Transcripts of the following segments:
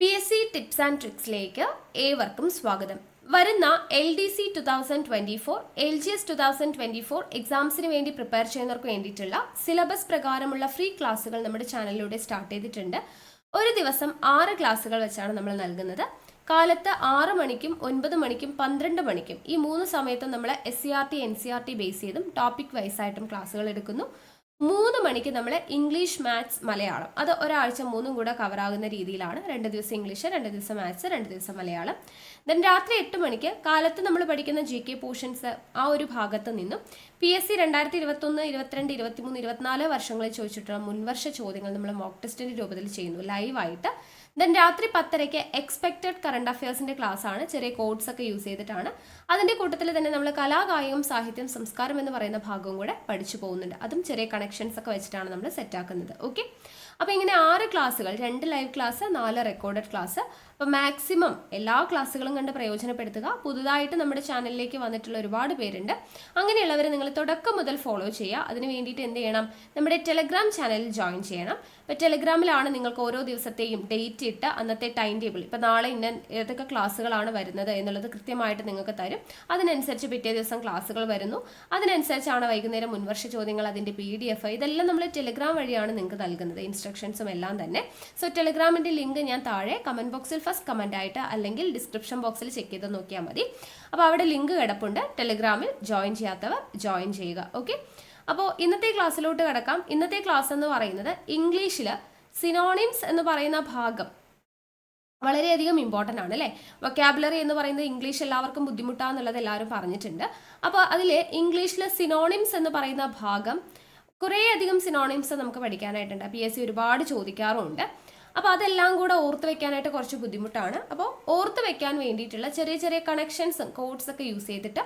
PSC tips and ട്രിക്സിലേക്ക് ഏവർക്കും സ്വാഗതം. വരുന്ന LDC 2024, LGS 2024 എക്സാംസിന് വേണ്ടി പ്രിപ്പയർ ചെയ്യുന്നവർക്ക് വേണ്ടിയിട്ടുള്ള സിലബസ് പ്രകാരമുള്ള ഫ്രീ ക്ലാസ്സുകൾ നമ്മുടെ ചാനലിലൂടെ സ്റ്റാർട്ട് ചെയ്തിട്ടുണ്ട്. ഒരു ദിവസം 6 ക്ലാസ്സുകൾ വെച്ചാണ് നമ്മൾ നൽകുന്നത്. കാലത്ത് 6 മണിക്കും 9 മണിക്കും 12 മണിക്കും ഈ 3 സമയത്തും നമ്മൾ SCRT NCRT ബേസ് ചെയ്തും ടോപ്പിക് വൈസ് ആയിട്ടും ക്ലാസ്സുകൾ എടുക്കുന്നു. 3 മണിക്ക് നമ്മൾ ഇംഗ്ലീഷ്, മാത്സ്, മലയാളം അത് ഒരാഴ്ച 3 കൂടെ കവർ ആകുന്ന രീതിയിലാണ്. 2 ദിവസം ഇംഗ്ലീഷ്, 2 ദിവസം മാത്സ്, 2 ദിവസം മലയാളം. ദെൻ രാത്രി 8 മണിക്ക് കാലത്ത് നമ്മൾ പഠിക്കുന്ന GK പോർഷൻസ് ആ ഒരു ഭാഗത്ത് നിന്നും PSC 2021, 22, 23, 24 വർഷങ്ങളിൽ ചോദിച്ചിട്ടുള്ള മുൻവർഷ ചോദ്യങ്ങൾ നമ്മൾ മോക്ക് ടെസ്റ്റിന്റെ രൂപത്തിൽ ചെയ്യുന്നു ലൈവായിട്ട്. ദെൻ രാത്രി 10:30 എക്സ്പെക്റ്റഡ് കറണ്ട് അഫയേഴ്സിന്റെ ക്ലാസ് ആണ്. ചെറിയ കോഡ്സ് ഒക്കെ യൂസ് ചെയ്തിട്ടാണ്. അതിന്റെ കൂട്ടത്തിൽ തന്നെ നമ്മൾ കലാകായികം, സാഹിത്യം, സംസ്കാരം എന്ന് പറയുന്ന ഭാഗവും കൂടെ പഠിച്ചു പോകുന്നുണ്ട്. അതും ചെറിയ കണക്ഷൻസ് ഒക്കെ വെച്ചിട്ടാണ് നമ്മൾ സെറ്റ് ആക്കുന്നത്. ഓക്കെ, അപ്പോൾ ഇങ്ങനെ 6 ക്ലാസ്സുകൾ, 2 ലൈവ് ക്ലാസ്, 4 റെക്കോർഡഡ് ക്ലാസ്. അപ്പോൾ മാക്സിമം എല്ലാ ക്ലാസ്സുകളും കണ്ട് പ്രയോജനപ്പെടുത്തുക. പുതുതായിട്ട് നമ്മുടെ ചാനലിലേക്ക് വന്നിട്ടുള്ള ഒരുപാട് പേരുണ്ട്. അങ്ങനെയുള്ളവർ നിങ്ങൾ തുടക്കം മുതൽ ഫോളോ ചെയ്യുക. അതിന് വേണ്ടിയിട്ട് എന്ത് ചെയ്യണം? നമ്മുടെ ടെലഗ്രാം ചാനലിൽ ജോയിൻ ചെയ്യണം. ഇപ്പോൾ ടെലഗ്രാമിലാണ് നിങ്ങൾക്ക് ഓരോ ദിവസത്തെയും ഡേറ്റ് ഇട്ട് അന്നത്തെ ടൈം ടേബിൾ, ഇപ്പോൾ നാളെ ഇന്ന ഏതൊക്കെ ക്ലാസ്സുകളാണ് വരുന്നത് എന്നുള്ളത് കൃത്യമായിട്ട് നിങ്ങൾക്ക് തരും. അതിനനുസരിച്ച് പിറ്റേ ദിവസം ക്ലാസ്സുകൾ വരുന്നു. അതിനനുസരിച്ചാണ് വൈകുന്നേരം മുൻവർഷ ചോദ്യങ്ങൾ, അതിൻ്റെ PDF ഇതെല്ലാം നമ്മൾ ടെലഗ്രാം വഴിയാണ് നിങ്ങൾക്ക് നൽകുന്നത്, ഇൻസ്ട്രക്ഷൻസും എല്ലാം തന്നെ. സോ ടെലഗ്രാമിൻ്റെ ലിങ്ക് ഞാൻ താഴെ കമൻറ്റ് ബോക്സിൽ ഫസ്റ്റ് കമൻ്റ് ആയിട്ട് അല്ലെങ്കിൽ ഡിസ്ക്രിപ്ഷൻ ബോക്സിൽ ചെക്ക് ചെയ്ത് നോക്കിയാൽ മതി. അപ്പോൾ അവിടെ ലിങ്ക് കിടപ്പുണ്ട്. ടെലഗ്രാമിൽ ജോയിൻ ചെയ്യാത്തവർ ജോയിൻ ചെയ്യുക. ഓക്കെ, അപ്പോൾ ഇന്നത്തെ ക്ലാസ്സിലോട്ട് കിടക്കാം. ഇന്നത്തെ ക്ലാസ് എന്ന് പറയുന്നത് ഇംഗ്ലീഷിൽ സിനോണിംസ് എന്ന് പറയുന്ന ഭാഗം വളരെയധികം ഇമ്പോർട്ടൻ്റ് ആണ് അല്ലേ. വൊക്കാബുലറി എന്ന് പറയുന്നത് ഇംഗ്ലീഷ് എല്ലാവർക്കും ബുദ്ധിമുട്ടാന്നുള്ളത് എല്ലാവരും പറഞ്ഞിട്ടുണ്ട്. അപ്പോൾ അതിൽ ഇംഗ്ലീഷിൽ സിനോണിംസ് എന്ന് പറയുന്ന ഭാഗം കുറേയധികം സിനോണിംസ് നമുക്ക് പഠിക്കാനായിട്ടുണ്ട്. PSC ഒരുപാട് ചോദിക്കാറുമുണ്ട്. അപ്പോൾ അതെല്ലാം കൂടെ ഓർത്ത് വെക്കാനായിട്ട് കുറച്ച് ബുദ്ധിമുട്ടാണ്. അപ്പോൾ ഓർത്ത് വെക്കാൻ വേണ്ടിയിട്ടുള്ള ചെറിയ ചെറിയ കണക്ഷൻസും കോഡ്സ് ഒക്കെ യൂസ് ചെയ്തിട്ട്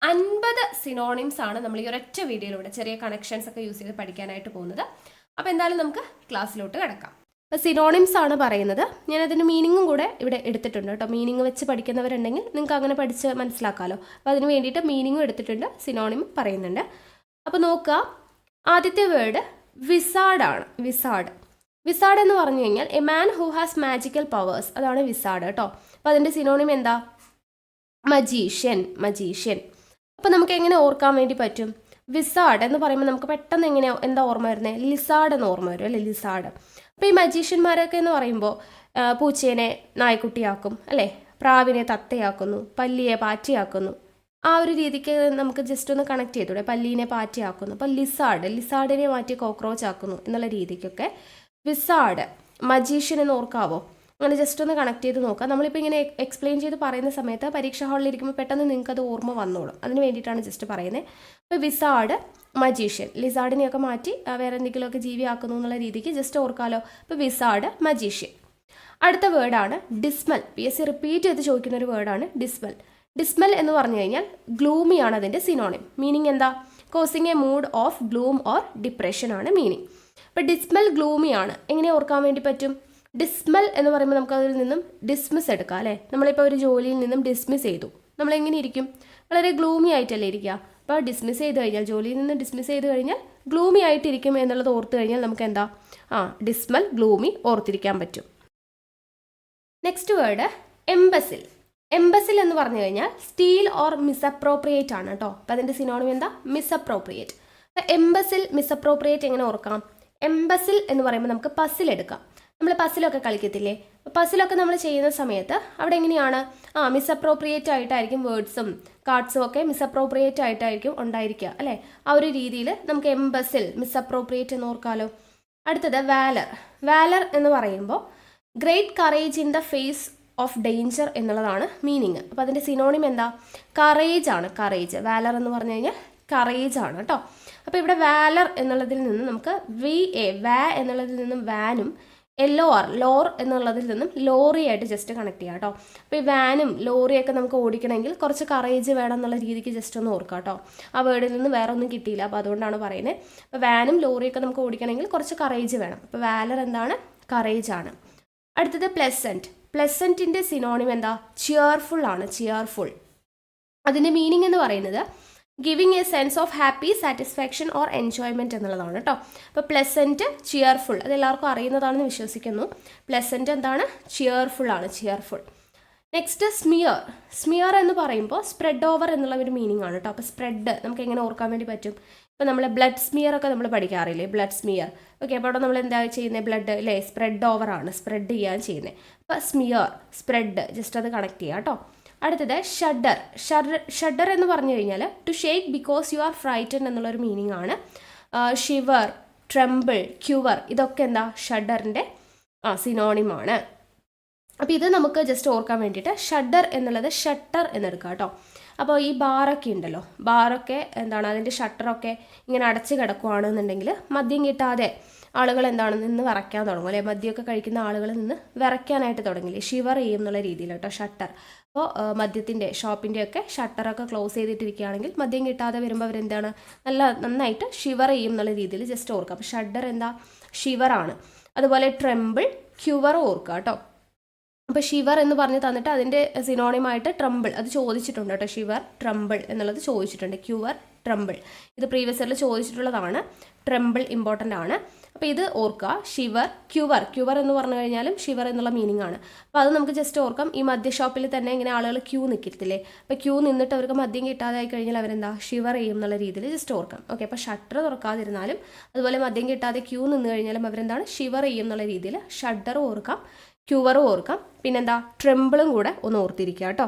50 സിനോണിംസ് ആണ് നമ്മൾ ഈ ഒരൊറ്റ വീഡിയോയിലൂടെ ചെറിയ കണക്ഷൻസ് ഒക്കെ യൂസ് ചെയ്ത് പഠിക്കാനായിട്ട് പോകുന്നത്. അപ്പോൾ എന്തായാലും നമുക്ക് ക്ലാസ്സിലോട്ട് കിടക്കാം. അപ്പോൾ സിനോണിംസ് ആണ് പറയുന്നത്. ഞാൻ അതിൻ്റെ മീനിങ്ങും കൂടെ ഇവിടെ എടുത്തിട്ടുണ്ട് കേട്ടോ. മീനിങ് വെച്ച് പഠിക്കുന്നവരുണ്ടെങ്കിൽ നിങ്ങൾക്ക് അങ്ങനെ പഠിച്ച് മനസ്സിലാക്കാമല്ലോ. അപ്പോൾ അതിന് വേണ്ടിയിട്ട് മീനിങ്ങും എടുത്തിട്ടുണ്ട്, സിനോണിം പറയുന്നുണ്ട്. അപ്പോൾ നോക്കുക, ആദ്യത്തെ വേർഡ് വിസാർഡ് ആണ്. വിസാർഡ് എന്ന് പറഞ്ഞു കഴിഞ്ഞാൽ a man who has magical powers, അതാണ് വിസാർഡ് കേട്ടോ. അപ്പോൾ അതിൻ്റെ സിനോണിം എന്താ? മജീഷ്യൻ. അപ്പോൾ നമുക്ക് എങ്ങനെ ഓർക്കാൻ വേണ്ടി പറ്റും? വിസാർഡ് എന്ന് പറയുമ്പോൾ നമുക്ക് പെട്ടെന്ന് എന്താ ഓർമ്മ വരുന്നത്? ലിസാർഡ് എന്ന് ഓർമ്മ വരും അല്ലേ, ലിസാർഡ്. അപ്പോൾ ഈ മജീഷ്യന്മാരൊക്കെ എന്ന് പറയുമ്പോൾ പൂച്ചേനെ നായ്ക്കുട്ടിയാക്കും അല്ലേ, പ്രാവിനെ തത്തയാക്കുന്നു, പല്ലിയെ പാറ്റയാക്കുന്നു. ആ ഒരു രീതിക്ക് നമുക്ക് ജസ്റ്റ് ഒന്ന് കണക്ട് ചെയ്തൂടെ, പല്ലീനെ പാറ്റയാക്കുന്നു. അപ്പോൾ ലിസാർഡിനെ മാറ്റി കോക്രോച്ച് ആക്കുന്നു എന്നുള്ള രീതിക്കൊക്കെ വിസാർഡ്, മജീഷ്യൻ എന്ന് ഓർക്കാവോ? അങ്ങനെ ജസ്റ്റ് ഒന്ന് കണക്ട് ചെയ്ത് നോക്കാം. നമ്മളിപ്പോൾ ഇങ്ങനെ എക്സ്പ്ലെയിൻ ചെയ്ത് പറയുന്ന സമയത്ത് പരീക്ഷാ ഹാളിൽ ഇരിക്കുമ്പോൾ പെട്ടെന്ന് നിങ്ങൾക്ക് അത് ഓർമ്മ വന്നോളും. അതിന് വേണ്ടിയിട്ടാണ് ജസ്റ്റ് പറയുന്നത്. ഇപ്പോൾ വിസാർഡ്, മജീഷ്യൻ, ലിസാർഡിനെയൊക്കെ മാറ്റി വേറെ എന്തെങ്കിലുമൊക്കെ ജീവിയാക്കുന്നു എന്നുള്ള രീതിക്ക് ജസ്റ്റ് ഓർക്കാമല്ലോ. ഇപ്പോൾ വിസാർഡ്, മജീഷ്യൻ. അടുത്ത വേർഡാണ് ഡിസ്മൽ. PSC റിപ്പീറ്റ് ചെയ്ത് ചോദിക്കുന്ന ഒരു വേർഡാണ് ഡിസ്മൽ എന്ന് പറഞ്ഞു കഴിഞ്ഞാൽ ഗ്ലൂമിയാണ് അതിൻ്റെ സിനോണിം. മീനിങ് എന്താ? Causing A mood off gloom or depression ആണ് മീനിങ്. അപ്പോൾ ഡിസ്മൽ ഗ്ലൂമിയാണ്. എങ്ങനെ ഓർക്കാൻ വേണ്ടി പറ്റും? ഡിസ്മൽ എന്ന് പറയുമ്പോൾ നമുക്ക് അതിൽ നിന്നും ഡിസ്മിസ് എടുക്കാം അല്ലേ. നമ്മളിപ്പോൾ ഒരു ജോലിയിൽ നിന്നും ഡിസ്മിസ് ചെയ്തു, നമ്മളെങ്ങനെ ഇരിക്കും? വളരെ ഗ്ലൂമി ആയിട്ടല്ലേ ഇരിക്കുക. അപ്പോൾ ഡിസ്മിസ് ചെയ്ത് കഴിഞ്ഞാൽ, ജോലിയിൽ നിന്ന് ഡിസ്മിസ് ചെയ്ത് കഴിഞ്ഞാൽ ഗ്ലൂമി ആയിട്ടിരിക്കും എന്നുള്ളത് ഓർത്ത് കഴിഞ്ഞാൽ നമുക്ക് എന്താ? ഡിസ്മൽ, ഗ്ലൂമി ഓർത്തിരിക്കാൻ പറ്റും. നെക്സ്റ്റ് വേർഡ് എംബസിൽ എന്ന് പറഞ്ഞു കഴിഞ്ഞാൽ സ്റ്റീൽ ഓർ മിസ്അപ്രോപ്രിയേറ്റ് ആണ് കേട്ടോ. അപ്പോൾ അതിൻ്റെ സിനോണിം എന്താ? മിസ്അപ്രോപ്രിയേറ്റ്. അപ്പോൾ എംബസിൽ, മിസ്അപ്രോപ്രിയേറ്റ് എങ്ങനെ ഓർക്കാം? എംബസിൽ എന്ന് പറയുമ്പോൾ നമുക്ക് പസിൽ എടുക്കാം. നമ്മൾ പസിലൊക്കെ കളിക്കത്തില്ലേ? പസിലൊക്കെ നമ്മൾ ചെയ്യുന്ന സമയത്ത് അവിടെ എങ്ങനെയാണ്? മിസ്അപ്രോപ്രിയേറ്റ് ആയിട്ടായിരിക്കും വേർഡ്സും കാർഡ്സും ഒക്കെ മിസ്അപ്രോപ്രിയേറ്റ് ആയിട്ടായിരിക്കും ഉണ്ടായിരിക്കുക അല്ലേ. ആ ഒരു രീതിയിൽ നമുക്ക് എംബസിൽ, മിസ്അപ്രോപ്രിയേറ്റ് എന്ന് ഓർക്കാമല്ലോ. അടുത്തത് വാലർ എന്ന് പറയുമ്പോൾ great courage in the face of danger എന്നുള്ളതാണ് മീനിങ്. അപ്പോൾ അതിൻ്റെ സിനോണിം എന്താ? കറേജ് ആണ്. വാലർ എന്ന് പറഞ്ഞു കഴിഞ്ഞാൽ കറേജ് ആണ് കേട്ടോ. അപ്പോൾ ഇവിടെ വാലർ എന്നുള്ളതിൽ നിന്ന് നമുക്ക് വാ എന്നുള്ളതിൽ നിന്നും വാനും ലോർ എന്നുള്ളതിൽ നിന്നും ലോറിയായിട്ട് ജസ്റ്റ് കണക്ട് ചെയ്യാം കേട്ടോ. അപ്പോൾ ഈ വാനും ലോറിയൊക്കെ നമുക്ക് ഓടിക്കണമെങ്കിൽ കുറച്ച് കറേജ് വേണം എന്നുള്ള രീതിക്ക് ജസ്റ്റ് ഒന്ന് ഓർക്കാം കേട്ടോ. ആ വേർഡിൽ നിന്ന് വേറെ ഒന്നും കിട്ടിയില്ല, അപ്പോൾ അതുകൊണ്ടാണ് പറയുന്നത്. അപ്പോൾ വാനും ലോറിയൊക്കെ നമുക്ക് ഓടിക്കണമെങ്കിൽ കുറച്ച് കറേജ് വേണം. അപ്പോൾ വാലർ എന്താണ്? കറേജ് ആണ്. അടുത്തത് പ്ലസൻറ്റിൻ്റെ സിനോണിം എന്താ? ചിയർഫുൾ ആണ്. അതിൻ്റെ മീനിങ് എന്ന് പറയുന്നത് giving A sense of happy, satisfaction or enjoyment എന്നുള്ളതാണ് കേട്ടോ. അപ്പോൾ പ്ലസൻറ്റ്, ചിയർഫുൾ, അതെല്ലാവർക്കും അറിയുന്നതാണെന്ന് വിശ്വസിക്കുന്നു. പ്ലസൻറ്റ് എന്താണ്? ചിയർഫുൾ ആണ്, ചിയർഫുൾ. Next smear. സ്മിയർ എന്ന് പറയുമ്പോൾ സ്പ്രെഡ് ഓവർ എന്നുള്ള ഒരു മീനിങ് ആണ് കേട്ടോ. അപ്പോൾ സ്പ്രെഡ് നമുക്ക് എങ്ങനെ ഓർക്കാൻ വേണ്ടി പറ്റും? ഇപ്പോൾ നമ്മൾ ബ്ലഡ് സ്മിയർ ഒക്കെ നമ്മൾ പഠിക്കാറില്ലേ, ബ്ലഡ് സ്മിയർ. ഓക്കെ, അപ്പോൾ അവിടെ നമ്മൾ എന്താ ചെയ്യുന്നത്? ബ്ലഡ് അല്ലേ, സ്പ്രെഡ് ഓവർ ആണ്, സ്പ്രെഡ് ചെയ്യാൻ ചെയ്യുന്നത്. അപ്പോൾ സ്മിയർ, സ്പ്രെഡ്, ജസ്റ്റ് അത് കണക്ട് ചെയ്യുക കേട്ടോ. അടുത്തത് ഷഡർ. ഷഡർ എന്ന് പറഞ്ഞു കഴിഞ്ഞാൽ to shake because you are frighten എന്നുള്ളൊരു മീനിങ് ആണ്. ഷിവർ, ട്രെമ്പിൾ, ക്യുവർ, ഇതൊക്കെ എന്താ ഷഡറിൻ്റെ സിനോണിമാണ്. അപ്പോൾ ഇത് നമുക്ക് ജസ്റ്റ് ഓർക്കാൻ വേണ്ടിയിട്ട് ഷഡർ എന്നുള്ളത് ഷട്ടർ എന്നെടുക്കാം കേട്ടോ. അപ്പോൾ ഈ ബാറൊക്കെ ഉണ്ടല്ലോ, ബാറൊക്കെ എന്താണ്, അതിൻ്റെ ഷട്ടറൊക്കെ ഇങ്ങനെ അടച്ച് കിടക്കുകയാണെന്നുണ്ടെങ്കിൽ മദ്യം കിട്ടാതെ ആളുകൾ എന്താണ് നിന്ന് വിറയ്ക്കാൻ തുടങ്ങും അല്ലെ, മദ്യമൊക്കെ കഴിക്കുന്ന ആളുകൾ നിന്ന് വിറയ്ക്കാനായിട്ട് തുടങ്ങില്ലേ, ഷിവർ ചെയ്യും എന്നുള്ള രീതിയിൽ കേട്ടോ ഷട്ടർ. അപ്പോൾ മദ്യത്തിൻ്റെ ഷോപ്പിൻ്റെയൊക്കെ ഷട്ടറൊക്കെ ക്ലോസ് ചെയ്തിട്ടിരിക്കുകയാണെങ്കിൽ മദ്യം കിട്ടാതെ വരുമ്പോൾ അവരെന്താണ് നന്നായിട്ട് ഷിവർ ചെയ്യും എന്നുള്ള രീതിയിൽ ജസ്റ്റ് ഓർക്കുക. അപ്പോൾ ഷഡർ എന്താ? ഷിവറാണ്. അതുപോലെ ട്രെമ്പിൾ, ക്യുവർ ഓർക്കുക കേട്ടോ. അപ്പോൾ ഷിവർ എന്ന് പറഞ്ഞ് തന്നിട്ട് അതിൻ്റെ സിനോണിമായിട്ട് ട്രംബിൾ അത് ചോദിച്ചിട്ടുണ്ട് കേട്ടോ. ഷിവർ, ട്രംബിൾ എന്നുള്ളത് ചോദിച്ചിട്ടുണ്ട്. ക്യുവർ, ട്രംബിൾ ഇത് പ്രീവിയസ് ഇയറിൽ ചോദിച്ചിട്ടുള്ളതാണ്. ട്രംബിൾ ഇമ്പോർട്ടൻ്റ് ആണ്. അപ്പോൾ ഇത് ഓർക്കുക. ഷിവർ, ക്യുവർ, ക്യുവർ എന്ന് പറഞ്ഞു കഴിഞ്ഞാലും ഷിവർ എന്നുള്ള മീനിങ് ആണ്. അപ്പോൾ അത് നമുക്ക് ജസ്റ്റ് ഓർക്കാം. ഈ മദ്യ ഷോപ്പിൽ തന്നെ ഇങ്ങനെ ആളുകൾ ക്യൂ നിൽക്കത്തില്ലേ, അപ്പോൾ ക്യൂ നിന്നിട്ട് അവർക്ക് മദ്യം കിട്ടാതായി കഴിഞ്ഞാൽ അവരെന്താ ഷിവർ ചെയ്യും എന്നുള്ള രീതിയിൽ ജസ്റ്റ് ഓർക്കാം. ഓക്കെ, അപ്പോൾ ഷട്ടർ തുറക്കാതിരുന്നാലും അതുപോലെ മദ്യം കിട്ടാതെ ക്യൂ നിന്ന് കഴിഞ്ഞാലും അവരെന്താണ് ഷിവർ ചെയ്യും എന്നുള്ള രീതിയിൽ ഷഡർ ഓർക്കാം, ക്യുവറും ഓർക്കാം. പിന്നെന്താ ട്രെമ്പിളും കൂടെ ഒന്ന് ഓർത്തിരിക്കുക കേട്ടോ.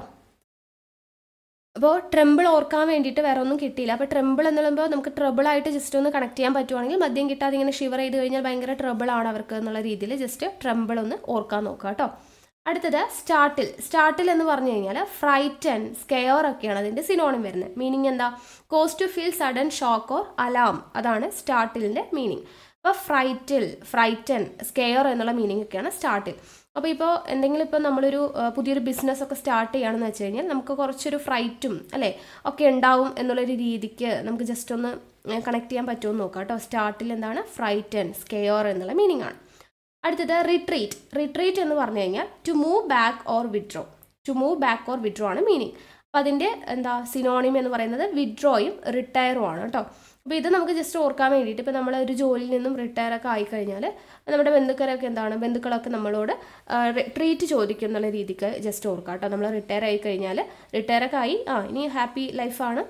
അപ്പോൾ ട്രെമ്പിൾ ഓർക്കാൻ വേണ്ടിയിട്ട് വേറെ ഒന്നും കിട്ടിയില്ല. അപ്പോൾ ട്രെമ്പിൾ എന്ന് പറയുമ്പോൾ നമുക്ക് ട്രബിളായിട്ട് ജസ്റ്റ് ഒന്ന് കണക്ട് ചെയ്യാൻ പറ്റുവാണെങ്കിൽ മദ്യം കിട്ടാതെ ഇങ്ങനെ ഷിവർ ചെയ്ത് കഴിഞ്ഞാൽ ഭയങ്കര ട്രബിളാണ് അവർക്ക് എന്നുള്ള രീതിയിൽ ജസ്റ്റ് ട്രെമ്പിൾ ഒന്ന് ഓർക്കാൻ നോക്കുക കേട്ടോ. അടുത്തത് സ്റ്റാർട്ടിൽ. സ്റ്റാർട്ടിൽ എന്ന് പറഞ്ഞു കഴിഞ്ഞാൽ ഫ്രൈറ്റൻ, സ്കെയർ ഒക്കെയാണ് അതിൻ്റെ സിനോണിം വരുന്നത്. മീനിങ് എന്താ? Cause to feel sudden shock or alarm, അതാണ് സ്റ്റാർട്ടിലിൻ്റെ മീനിങ്. അപ്പോൾ ഫ്രൈറ്റൻ, സ്കെയർ എന്നുള്ള മീനിങ് ഒക്കെയാണ് സ്റ്റാർട്ടിൽ. അപ്പോൾ ഇപ്പോൾ എന്തെങ്കിലും ഇപ്പോൾ നമ്മളൊരു പുതിയൊരു ബിസിനസ്സൊക്കെ സ്റ്റാർട്ട് ചെയ്യുകയാണെന്ന് വെച്ച് കഴിഞ്ഞാൽ നമുക്ക് കുറച്ചൊരു ഫ്രൈറ്റും അല്ലേ ഒക്കെ ഉണ്ടാവും എന്നുള്ളൊരു രീതിക്ക് നമുക്ക് ജസ്റ്റ് ഒന്ന് കണക്ട് ചെയ്യാൻ പറ്റുമെന്ന് നോക്കാം കേട്ടോ. സ്റ്റാർട്ടിൽ എന്താണ്? ഫ്രൈറ്റൻ, സ്കെയർ എന്നുള്ള മീനിങ് ആണ്. അടുത്തത് റിട്രീറ്റ്. റിട്രീറ്റ് എന്ന് പറഞ്ഞു കഴിഞ്ഞാൽ to move back or withdraw. To move back or withdraw ആണ് മീനിങ്. അപ്പോൾ അതിൻ്റെ എന്താ സിനോണിം എന്ന് പറയുന്നത് വിഡ്രോയും റിട്ടയറും ആണ് കേട്ടോ. അപ്പോൾ ഇത് നമുക്ക് ജസ്റ്റ് ഓർക്കാൻ വേണ്ടിയിട്ട് ഇപ്പോൾ നമ്മൾ ഒരു ജോലിയിൽ നിന്നും റിട്ടയർ ഒക്കെ ആയിക്കഴിഞ്ഞാൽ നമ്മുടെ ബന്ധുക്കളൊക്കെ നമ്മളോട് ട്രീറ്റ് ചോദിക്കും എന്നുള്ള രീതിക്ക് ജസ്റ്റ് ഓർക്കാം കേട്ടോ. നമ്മൾ റിട്ടയർ ആയി കഴിഞ്ഞാൽ റിട്ടയറൊക്കെ ആയി ഇനി ഹാപ്പി ലൈഫാണ്,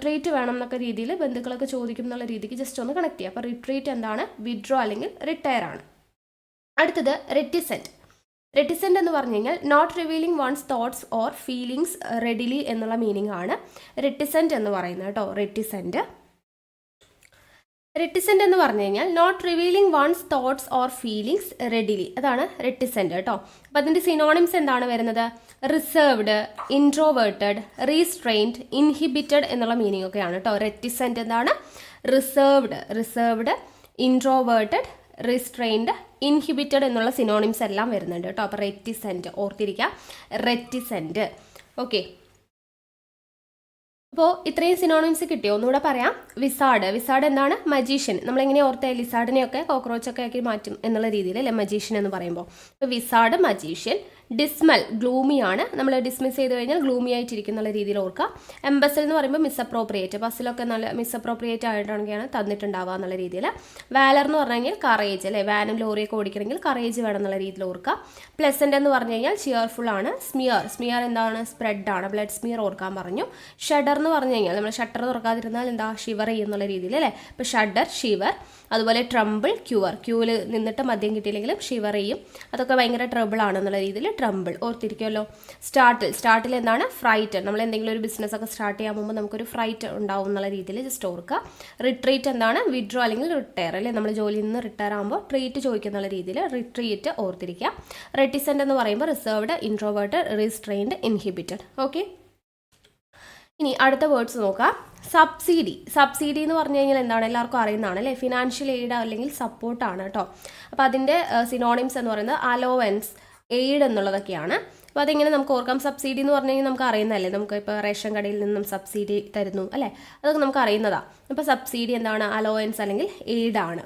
ട്രീറ്റ് വേണം എന്നൊക്കെ രീതിയിൽ ബന്ധുക്കളൊക്കെ ചോദിക്കും എന്നുള്ള രീതിക്ക് ജസ്റ്റ് ഒന്ന് കണക്ട് ചെയ്യുക. അപ്പോൾ റിട്രീറ്റ് എന്താണ്? വിഡ്രോ അല്ലെങ്കിൽ റിട്ടയർ ആണ്. അടുത്തത് റെറ്റിസെൻറ്റ്. റെറ്റിസെൻറ്റ് എന്ന് പറഞ്ഞു കഴിഞ്ഞാൽ not revealing one's thoughts or feelings readily എന്നുള്ള മീനിങ് ആണ് റെറ്റിസെൻറ്റ് എന്ന് പറയുന്നത് കേട്ടോ. റെറ്റിസെൻ്റ് എന്ന് പറഞ്ഞു കഴിഞ്ഞാൽ not revealing one's thoughts or feelings readily, അതാണ് റെറ്റിസെൻ്റ് കേട്ടോ. അപ്പോൾ അതിൻ്റെ സിനോണിംസ് എന്താണ് വരുന്നത്? റിസർവ്ഡ്, ഇൻട്രോവേർട്ടഡ്, റീസ്ട്രെയിൻഡ്, ഇൻഹിബിറ്റഡ് എന്നുള്ള മീനിങ് ഒക്കെയാണ് കേട്ടോ. റെറ്റിസെൻ്റ് എന്താണ്? റിസർവ്ഡ്, ഇൻട്രോവേർട്ടഡ്, റിസ്ട്രെയിൻഡ്, ഇൻഹിബിറ്റഡ് എന്നുള്ള സിനോണിംസ് എല്ലാം വരുന്നുണ്ട് കേട്ടോ. അപ്പോൾ റെറ്റിസെൻ്റ് ഓർത്തിരിക്കുക, റെറ്റിസെൻ്റ്. ഓക്കെ, അപ്പോൾ ഇത്രയും സിനോണിംസ് കിട്ടിയോ? ഒന്നുകൂടെ പറയാം. വിസാർഡ് എന്താണ്? മജീഷ്യൻ. നമ്മളെങ്ങനെ ഓർത്തേ? ലിസാർഡിനെയൊക്കെ കോക്രോച്ചൊക്കെ ആക്കി മാറ്റും എന്നുള്ള രീതിയിൽ അല്ലേ മജീഷ്യൻ എന്ന് പറയുമ്പോൾ. അപ്പോൾ വിസാർഡ്, മജീഷ്യൻ. ഡിസ്മൽ, ഗ്ലൂമി ആണ്. നമ്മൾ ഡിസ്മിസ് ചെയ്ത് കഴിഞ്ഞാൽ ഗ്ലൂമി ആയിട്ടിരിക്കുന്ന രീതിയിൽ ഓർക്കുക. എംബസൽ എന്ന് പറയുമ്പോൾ മിസ്അപ്രോപ്രിയേറ്റ്, ബസ്സിലൊക്കെ നല്ല മിസ്അപ്രോപ്രിയേറ്റ് ആയിട്ടാണ് തന്നിട്ടുണ്ടാവുക എന്നുള്ള രീതിയിൽ. വാലർ എന്ന് പറഞ്ഞു കഴിഞ്ഞാൽ കറേജ് അല്ലേ, വാനും ലോറിയൊക്കെ ഓടിക്കണമെങ്കിൽ കറേജ് വേണം എന്നുള്ള രീതിയിൽ ഓർക്കുക. പ്ലസൻ്റ് എന്ന് പറഞ്ഞു കഴിഞ്ഞാൽ ചിയർഫുൾ ആണ്. സ്മിയർ എന്താണ്? സ്പ്രെഡ് ആണ്, ബ്ലഡ് സ്മിയർ ഓർക്കാൻ പറഞ്ഞു. ഷഡർ എന്ന് പറഞ്ഞു കഴിഞ്ഞാൽ നമ്മൾ ഷട്ടർ തുറക്കാതിരുന്നാൽ എന്താ? ഷിവർ ചെയ്യുന്നുള്ള രീതിയിൽ അല്ലേ. ഇപ്പോൾ ഷഡർ, ഷിവർ. അതുപോലെ ട്രംബിൾ, ക്യൂവിൽ നിന്നിട്ട് മദ്യം കിട്ടിയില്ലെങ്കിലും ഷിവർ ചെയ്യും, അതൊക്കെ ഭയങ്കര ട്രബിൾ ആണെന്നുള്ള രീതിയിൽ ട്രംബിൾ ഓർത്തിരിക്കുമല്ലോ. സ്റ്റാർട്ടിൽ എന്താണ്? ഫ്രൈറ്റ്. നമ്മൾ എന്തെങ്കിലും ഒരു ബിസിനസ് ഒക്കെ സ്റ്റാർട്ട് ചെയ്യാൻ പോകുമ്പോൾ നമുക്കൊരു ഫ്രൈറ്റ് ഉണ്ടാവും എന്നുള്ള രീതിയിൽ ജസ്റ്റ് ഓർക്കുക. റിട്രീറ്റ് എന്താണ്? വിഡ്രോ അല്ലെങ്കിൽ റിട്ടയർ അല്ലേ, നമ്മൾ ജോലിയിൽ നിന്ന് റിട്ടയർ ആകുമ്പോൾ ട്രീറ്റ് ചോദിക്കുന്ന രീതിയിൽ റിട്രീറ്റ് ഓർത്തിരിക്കുക. റെറ്റിസെൻ്റ് എന്ന് പറയുമ്പോൾ reserved, introverted, restrained, inhibited. Okay, ഇനി അടുത്ത വേർഡ്സ് നോക്കാം. സബ്സിഡി എന്ന് പറഞ്ഞു കഴിഞ്ഞാൽ എന്താണ്? എല്ലാവർക്കും അറിയുന്നതാണ് അല്ലേ, ഫിനാൻഷ്യൽ എയ്ഡ് അല്ലെങ്കിൽ സപ്പോർട്ടാണ് കേട്ടോ. അപ്പോൾ അതിൻ്റെ സിനോണിംസ് എന്ന് പറയുന്നത് അലോവൻസ്, എയ്ഡ് എന്നുള്ളതൊക്കെയാണ്. അപ്പോൾ അതെങ്ങനെ നമുക്ക് ഓർക്കാം? സബ്സിഡി എന്ന് പറഞ്ഞു കഴിഞ്ഞാൽ നമുക്ക് അറിയുന്നതല്ലേ, നമുക്ക് ഇപ്പോൾ റേഷൻ കടയിൽ നിന്നും സബ്സിഡി തരുന്നു അല്ലേ, അതൊക്കെ നമുക്ക് അറിയുന്നതാണ്. അപ്പോൾ സബ്സിഡി എന്താണ്? അലോവൻസ് അല്ലെങ്കിൽ എയ്ഡ് ആണ്.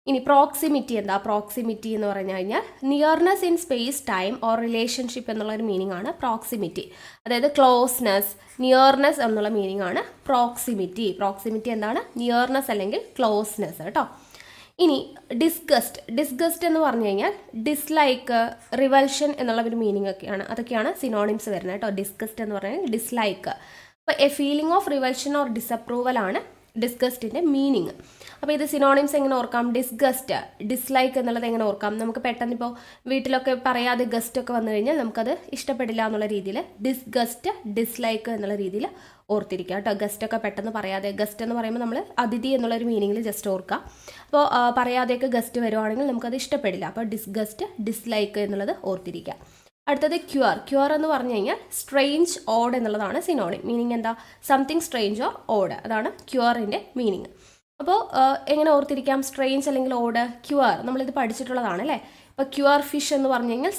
ഇനി പ്രോക്സിമിറ്റി എന്താ? പ്രോക്സിമിറ്റി എന്ന് പറഞ്ഞു കഴിഞ്ഞാൽ nearness in space time or relationship എന്നുള്ളൊരു മീനിങ് ആണ് പ്രോക്സിമിറ്റി. അതായത് ക്ലോസ്നെസ്, നിയർനെസ് എന്നുള്ള മീനിങ് ആണ് പ്രോക്സിമിറ്റി. പ്രോക്സിമിറ്റി എന്താണ്? നിയർനെസ് അല്ലെങ്കിൽ ക്ലോസ്നെസ് കേട്ടോ. ഇനി ഡിസ്ഗസ്റ്റ് എന്ന് പറഞ്ഞു കഴിഞ്ഞാൽ ഡിസ്ലൈക്ക്, റിവൽഷൻ എന്നുള്ള ഒരു മീനിങ് ഒക്കെയാണ്. അതൊക്കെയാണ് സിനോണിംസ് വരുന്നത് കേട്ടോ. ഡിസ്ഗസ്റ്റ് എന്ന് പറഞ്ഞാൽ ഡിസ്ലൈക്ക്. അപ്പോൾ a feeling of revulsion or disapproval ആണ് ഡിസ്ഗസ്റ്റിൻ്റെ മീനിങ്. അപ്പോൾ ഇത് സിനോണിംസ് എങ്ങനെ ഓർക്കാം? ഡിസ്ഗസ്റ്റ്, ഡിസ്ലൈക്ക് എന്നുള്ളത് എങ്ങനെ ഓർക്കാം? നമുക്ക് പെട്ടെന്ന് ഇപ്പോൾ വീട്ടിലൊക്കെ പറയാതെ ഗസ്റ്റ് ഒക്കെ വന്നു കഴിഞ്ഞാൽ നമുക്കത് ഇഷ്ടപ്പെടില്ല എന്നുള്ള രീതിയിൽ ഡിസ്ഗസ്റ്റ്, ഡിസ്ലൈക്ക് എന്നുള്ള രീതിയിൽ ഓർത്തിരിക്കുക കേട്ടോ. ഗസ്റ്റൊക്കെ പെട്ടെന്ന് പറയാതെ, ഗസ്റ്റ് എന്ന് പറയുമ്പോൾ നമ്മൾ അതിഥി എന്നുള്ളൊരു മീനിങ്ങിൽ ജസ്റ്റ് ഓർക്കുക. അപ്പോൾ പറയാതെയൊക്കെ ഗസ്റ്റ് വരുവാണെങ്കിൽ നമുക്കത് ഇഷ്ടപ്പെടില്ല. അപ്പോൾ ഡിസ്ഗസ്റ്റ്, ഡിസ്ലൈക്ക് എന്നുള്ളത് ഓർത്തിരിക്കുക. അടുത്തത് ക്യുവർ എന്ന് പറഞ്ഞു കഴിഞ്ഞാൽ സ്ട്രെയിഞ്ച്, ഓഡ് എന്നുള്ളതാണ് സിനോണിം. മീനിങ് എന്താ? Something strange or odd. അതാണ് ക്യുവറിൻ്റെ മീനിങ്. അപ്പോൾ എങ്ങനെ ഓർത്തിരിക്കാം? സ്ട്രെയിഞ്ച് അല്ലെങ്കിൽ ഓഡ്, ക്യുവർ നമ്മളിത് പഠിച്ചിട്ടുള്ളതാണ് അല്ലേ. ഇപ്പോൾ ക്യുവർ ഫിഷ് എന്ന് പറഞ്ഞു കഴിഞ്ഞാൽ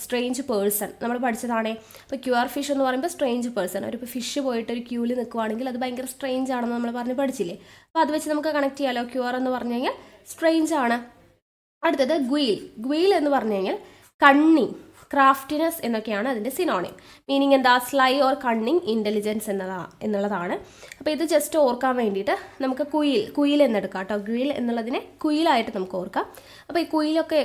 സ്ട്രെയിഞ്ച് പേഴ്സൺ നമ്മൾ പഠിച്ചതാണേ. അപ്പോൾ ക്യുവർ ഫിഷ് എന്ന് പറയുമ്പോൾ സ്ട്രെയിഞ്ച് പേഴ്സൺ. ഒരു ഫിഷ് പോയിട്ട് ഒരു ക്യൂവിൽ നിൽക്കുവാണെങ്കിൽ അത് ഭയങ്കര സ്ട്രെയിഞ്ച് ആണെന്ന് നമ്മൾ പഠിച്ചില്ലേ. അപ്പോൾ അത് വെച്ച് നമുക്ക് കണക്ട് ചെയ്യാമല്ലോ. ക്യുവർ എന്ന് പറഞ്ഞു കഴിഞ്ഞാൽ സ്ട്രെയിഞ്ച് ആണ്. അടുത്തത് ഗ്വീൽ എന്ന് പറഞ്ഞു കഴിഞ്ഞാൽ കണ്ണിങ്, ക്രാഫ്റ്റിനെസ് എന്നൊക്കെയാണ് അതിൻ്റെ സിനോണിം. മീനിങ് എന്താ? സ്ലൈ ഓർ കണ്ണിങ്, ഇൻ്റലിജൻസ് എന്നുള്ളതാണ്. അപ്പോൾ ഇത് ജസ്റ്റ് ഓർക്കാൻ വേണ്ടിയിട്ട് നമുക്ക് കുയിൽ എന്നെടുക്കാം കേട്ടോ. ഗ്വീൽ എന്നുള്ളതിനെ കുയിലായിട്ട് നമുക്ക് ഓർക്കാം. അപ്പോൾ ഈ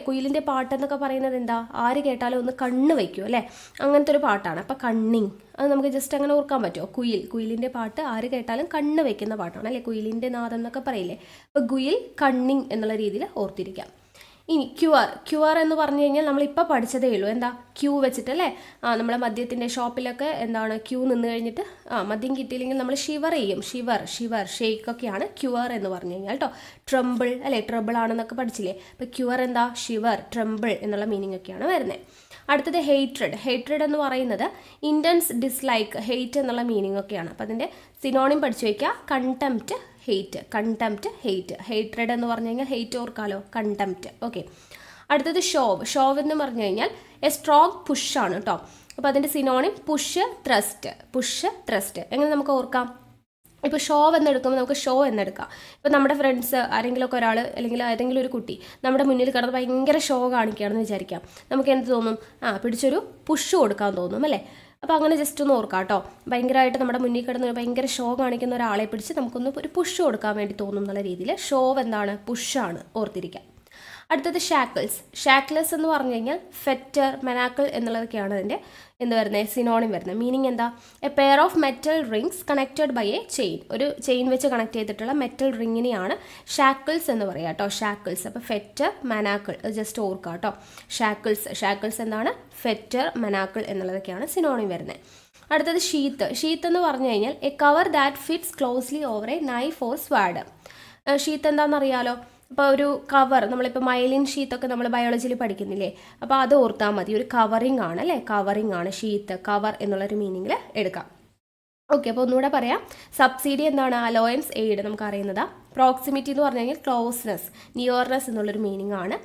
കുയിലിൻ്റെ പാട്ടെന്നൊക്കെ പറയുന്നത് എന്താ? ആര് കേട്ടാലും ഒന്ന് കണ്ണ് വയ്ക്കും അല്ലേ, അങ്ങനത്തെ ഒരു പാട്ടാണ്. അപ്പോൾ കണ്ണിങ് അത് നമുക്ക് ജസ്റ്റ് അങ്ങനെ ഓർക്കാൻ പറ്റുമോ? കുയിലിൻ്റെ പാട്ട് ആര് കേട്ടാലും കണ്ണ് വയ്ക്കുന്ന പാട്ടാണ് അല്ലേ, കുയിലിൻ്റെ നാദം എന്നൊക്കെ പറയില്ലേ. അപ്പോൾ കുയിൽ, കണ്ണിങ് എന്നുള്ള രീതിയിൽ ഓർത്തിരിക്കാം. ഇനി ക്യുവർ എന്ന് പറഞ്ഞു കഴിഞ്ഞാൽ നമ്മളിപ്പോൾ പഠിച്ചതേ ഉള്ളൂ. എന്താ? ക്യൂ വെച്ചിട്ടല്ലേ. നമ്മളെ മദ്യത്തിൻ്റെ ഷോപ്പിലൊക്കെ എന്താണ് ക്യൂ നിന്ന് കഴിഞ്ഞിട്ട് മദ്യം കിട്ടിയില്ലെങ്കിൽ നമ്മൾ ഷിവർ ചെയ്യും. ഷിവർ ഷെയ്ക്കൊക്കെയാണ് ക്യുവർ എന്ന് പറഞ്ഞു കഴിഞ്ഞാൽ കേട്ടോ. ട്രംബിൾ അല്ലേ, ട്രബിൾ ആണെന്നൊക്കെ പഠിച്ചില്ലേ. അപ്പോൾ ക്യുവർ എന്താ? ഷിവർ, ട്രംബിൾ എന്നുള്ള മീനിങ് ഒക്കെയാണ് വരുന്നത്. അടുത്തത് ഹേറ്റ്രഡ് എന്ന് പറയുന്നത് ഇൻറ്റൻസ് ഡിസ്ലൈക്ക്, ഹെയ്റ്റ് എന്നുള്ള മീനിങ് ഒക്കെയാണ്. അപ്പോൾ അതിൻ്റെ സിനോണിം പഠിച്ചു വയ്ക്കുക. Contempt, hate. ഹേറ്റ്രഡ് എന്ന് പറഞ്ഞു കഴിഞ്ഞാൽ ഹെയ്റ്റ് ഓർക്കാലോ, കണ്ടംപ്റ്റ്. ഓക്കെ. അടുത്തത് ഷോവ് എന്ന് പറഞ്ഞു കഴിഞ്ഞാൽ എ സ്ട്രോങ് പുഷാണ് കേട്ടോ. അപ്പോൾ അതിൻ്റെ സിനോണിം പുഷ്, ത്രസ്റ്റ്. എങ്ങനെ നമുക്ക് ഓർക്കാം? ഇപ്പോൾ ഷോവ് എന്നെടുക്കുമ്പോൾ നമുക്ക് ഷോ എന്നെടുക്കാം. ഇപ്പോൾ നമ്മുടെ ഫ്രണ്ട്സ് ആരെങ്കിലുമൊക്കെ ഒരാൾ അല്ലെങ്കിൽ ഏതെങ്കിലും ഒരു കുട്ടി നമ്മുടെ മുന്നിൽ കിടന്ന് ഭയങ്കര ഷോ കാണിക്കുകയാണെന്ന് വിചാരിക്കാം. നമുക്ക് എന്ത് തോന്നും? പിടിച്ചൊരു പുഷ് കൊടുക്കാൻ തോന്നും അല്ലേ. അപ്പോൾ അങ്ങനെ ജസ്റ്റ് ഒന്ന് ഓർക്കാം കേട്ടോ. ഭയങ്കരമായിട്ട് നമ്മുടെ മുന്നിൽ കിടന്ന് ഭയങ്കര ഷോ കാണിക്കുന്ന ഒരാളെ പിടിച്ച് നമുക്കൊന്ന് ഒരു പുഷ് കൊടുക്കാൻ വേണ്ടി തോന്നും എന്നുള്ള രീതിയിൽ ഷോവ് എന്താണ്? പുഷാണ്, ഓർത്തിരിക്കാം. അടുത്തത് ഷാക്കിൾസ് എന്ന് പറഞ്ഞു കഴിഞ്ഞാൽ ഫെറ്റർ, മെനാക്കിൾ എന്നുള്ളതൊക്കെയാണ് അതിൻ്റെ വരുന്നത് സിനോണിം വരുന്നത്. മീനിങ് എന്താ? A pair of metal rings connected by a chain. ഒരു ചെയിൻ വെച്ച് കണക്ട് ചെയ്തിട്ടുള്ള മെറ്റൽ റിങ്ങിനെയാണ് ഷാക്കിൾസ് എന്ന് പറയുക കേട്ടോ. ഷാക്കിൾസ്. അപ്പോൾ ഫെറ്റർ, മെനാക്കിൾ ജസ്റ്റ് ഓർക്കുക കേട്ടോ. ഷാക്കിൾസ് എന്താണ്? ഫെറ്റർ, മെനാക്കിൾ എന്നുള്ളതൊക്കെയാണ് സിനോണിം വരുന്നത്. അടുത്തത് ഷീത്ത് എന്ന് പറഞ്ഞു കഴിഞ്ഞാൽ a cover that fits closely over a knife or sword. Sheath എന്താണെന്നറിയാലോ. അപ്പോൾ ഒരു കവർ, നമ്മളിപ്പോൾ മൈലിൻ ഷീത്തൊക്കെ നമ്മൾ ബയോളജിയിൽ പഠിക്കുന്നില്ലേ. അപ്പോൾ അത് ഓർത്താൽ മതി. ഒരു കവറിങ് ആണ് അല്ലേ, കവറിങ് ആണ് ഷീത്ത്, കവർ എന്നുള്ളൊരു മീനിങ്ങിൽ എടുക്കാം. ഓക്കെ. അപ്പോൾ ഒന്നുകൂടെ പറയാം. സബ്സിഡി എന്താണ്? അലോയൻസ്, എയ്ഡ് നമുക്ക് അറിയുന്നതാ. പ്രോക്സിമിറ്റി എന്ന് പറഞ്ഞു കഴിഞ്ഞാൽ ക്ലോസ്നെസ്, നിയർനെസ് എന്നുള്ളൊരു മീനിങ് ആണ്.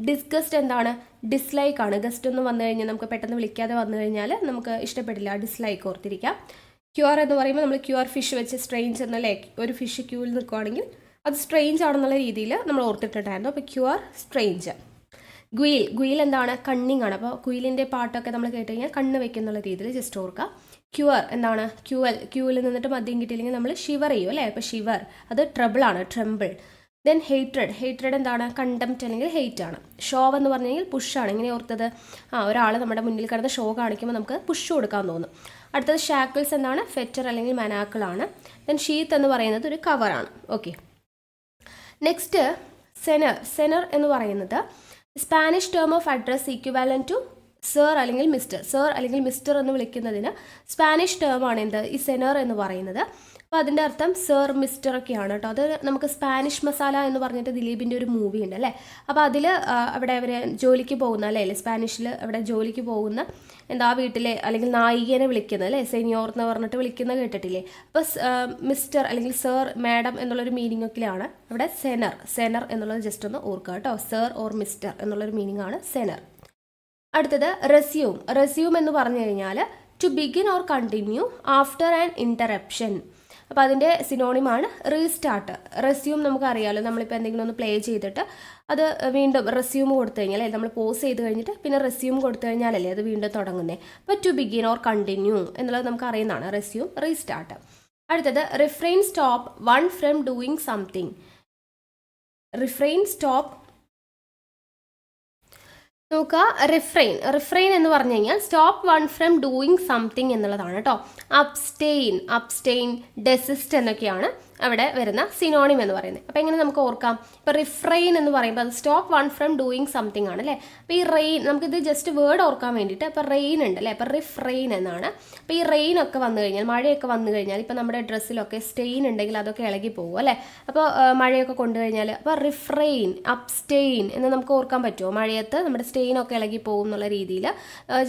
ഡിസ്ഗസ്റ്റ് എന്താണ്? ഡിസ്ലൈക്ക് ആണ്. ഗസ്റ്റ് ഒന്നും വന്നു കഴിഞ്ഞാൽ നമുക്ക് പെട്ടെന്ന് വിളിക്കാതെ വന്നു കഴിഞ്ഞാൽ നമുക്ക് ഇഷ്ടപ്പെടില്ല, ഡിസ്ലൈക്ക് ഓർത്തിരിക്കാം. ക്യൂർ എന്ന് പറയുമ്പോൾ നമ്മൾ ക്യൂർ ഫിഷ് വെച്ച് സ്ട്രെയിഞ്ച് എന്നല്ലേ, ഒരു ഫിഷ് ക്യൂവിൽ നിൽക്കുകയാണെങ്കിൽ അത് സ്ട്രെയിഞ്ച് ആണെന്നുള്ള രീതിയിൽ നമ്മൾ ഓർത്തിട്ടുണ്ടായിരുന്നു. അപ്പോൾ ക്യൂർ, സ്ട്രെയിഞ്ച്. ഗ്വീൽ എന്താണ്? കണ്ണിങ് ആണ്. അപ്പോൾ കുയിലിൻ്റെ പാട്ടൊക്കെ നമ്മൾ കേട്ട് കഴിഞ്ഞാൽ കണ്ണ് വയ്ക്കുന്നുള്ള രീതിയിൽ ജസ്റ്റ് ഓർക്കുക. ക്യൂർ എന്താണ്? ക്യൂവിൽ നിന്നിട്ട് മദ്യം കിട്ടിയില്ലെങ്കിൽ നമ്മൾ ഷിവർ ചെയ്യും അല്ലേ. അപ്പോൾ ഷിവർ അത് ട്രബിളാണ്, ട്രംബിൾ. ദെൻ ഹേറ്റ്രഡ് എന്താണ്? കണ്ടംപ്റ്റ് അല്ലെങ്കിൽ ഹെയ്റ്റ് ആണ്. ഷോവ് എന്ന് പറഞ്ഞു കഴിഞ്ഞാൽ പുഷാണ്. ഇങ്ങനെ ഓർത്തത്? ഒരാൾ നമ്മുടെ മുന്നിൽ കിടന്ന് ഷോ കാണിക്കുമ്പോൾ നമുക്ക് പുഷ് കൊടുക്കാൻ തോന്നും. അടുത്തത് ഷാക്കിൾസ് എന്താണ്? ഫെറ്റർ അല്ലെങ്കിൽ മെനാക്കിളാണ്. ദെൻ ഷീത്ത് എന്ന് പറയുന്നത് ഒരു കവറാണ്. ഓക്കെ. നെക്സ്റ്റ് സെനർ എന്ന് പറയുന്നത് Spanish term of address equivalent to sir അല്ലെങ്കിൽ മിസ്റ്റർ എന്ന് വിളിക്കുന്നതിന് സ്പാനിഷ് ടേമാണ് എന്ത്? ഈ സെനർ എന്ന് പറയുന്നത്. അപ്പോൾ അതിൻ്റെ അർത്ഥം സർ, മിസ്റ്റർ ഒക്കെയാണ് കേട്ടോ. അത് നമുക്ക് സ്പാനിഷ് മസാല എന്ന് പറഞ്ഞിട്ട് ദിലീപിൻ്റെ ഒരു മൂവി ഉണ്ട് അല്ലേ. അപ്പോൾ അതിൽ അവിടെ അവർ ജോലിക്ക് പോകുന്ന അല്ലേ, സ്പാനിഷിൽ അവിടെ ജോലിക്ക് പോകുന്ന എന്താ വീട്ടിലെ അല്ലെങ്കിൽ നായികനെ വിളിക്കുന്നത് അല്ലേ, സെനിയോർ എന്ന് പറഞ്ഞിട്ട് വിളിക്കുന്ന കേട്ടിട്ടില്ലേ. അപ്പോൾ മിസ്റ്റർ അല്ലെങ്കിൽ സർ, മാഡം എന്നുള്ളൊരു മീനിങ് ഒക്കെയാണ് അവിടെ സെനർ എന്നുള്ളത് ജസ്റ്റ് ഒന്ന് ഓർക്കുക കേട്ടോ. സർ ഓർ മിസ്റ്റർ എന്നുള്ളൊരു മീനിങ് ആണ് സെനർ. അടുത്തത് റെസ്യൂം എന്ന് പറഞ്ഞു കഴിഞ്ഞാൽ to begin or continue after an interruption. അപ്പോൾ അതിൻ്റെ സിനോണിമാണ് റീസ്റ്റാർട്ട്. റെസ്യൂം നമുക്കറിയാമല്ലോ, നമ്മളിപ്പോൾ എന്തെങ്കിലും ഒന്ന് പ്ലേ ചെയ്തിട്ട് അത് വീണ്ടും റെസ്യൂം കൊടുത്തു കഴിഞ്ഞാൽ നമ്മൾ പോസ് ചെയ്ത് കഴിഞ്ഞിട്ട് പിന്നെ റെസ്യൂം കൊടുത്തു കഴിഞ്ഞാലല്ലേ അത് വീണ്ടും തുടങ്ങുന്നത്. അപ്പോൾ ടു ബിഗിൻ ഓർ കണ്ടിന്യൂ എന്നുള്ളത് നമുക്ക് അറിയുന്നതാണ് റെസ്യൂം, റീസ്റ്റാർട്ട്. അടുത്തത് refrain stop one from doing something. Refrain stop നോക്കുക. റിഫ്രെയിൻ എന്ന് പറഞ്ഞു കഴിഞ്ഞാൽ stop one from doing something എന്നുള്ളതാണ് കേട്ടോ. അബ്സ്റ്റെയിൻ, ഡെസിസ്റ്റ് എന്നൊക്കെയാണ് അവിടെ വരുന്ന സിനോണിം എന്ന് പറയുന്നത്. അപ്പോൾ എങ്ങനെ നമുക്ക് ഓർക്കാം? ഇപ്പോൾ റിഫ്രെയിൻ എന്ന് പറയുമ്പോൾ അത് stop one from doing something ആണ് അല്ലേ. അപ്പോൾ ഈ റെയിൻ, നമുക്കിത് ജസ്റ്റ് വേർഡ് ഓർക്കാൻ വേണ്ടിയിട്ട് ഇപ്പോൾ റെയിൻ ഉണ്ട് അല്ലേ, അപ്പോൾ റിഫ്രെയിൻ എന്നാണ്. അപ്പോൾ ഈ റെയിൻ ഒക്കെ വന്നു കഴിഞ്ഞാൽ, മഴയൊക്കെ വന്നു കഴിഞ്ഞാൽ ഇപ്പോൾ നമ്മുടെ ഡ്രസ്സിലൊക്കെ സ്റ്റെയിൻ ഉണ്ടെങ്കിൽ അതൊക്കെ ഇളകി പോകും അല്ലേ. അപ്പോൾ മഴയൊക്കെ കൊണ്ടു കഴിഞ്ഞാൽ അപ്പോൾ റിഫ്രെയിൻ, അബ്സ്റ്റെയിൻ എന്ന് നമുക്ക് ഓർക്കാൻ പറ്റുമോ? മഴയത്ത് നമ്മുടെ സ്റ്റെയിനൊക്കെ ഇളകി പോകും എന്നുള്ള രീതിയിൽ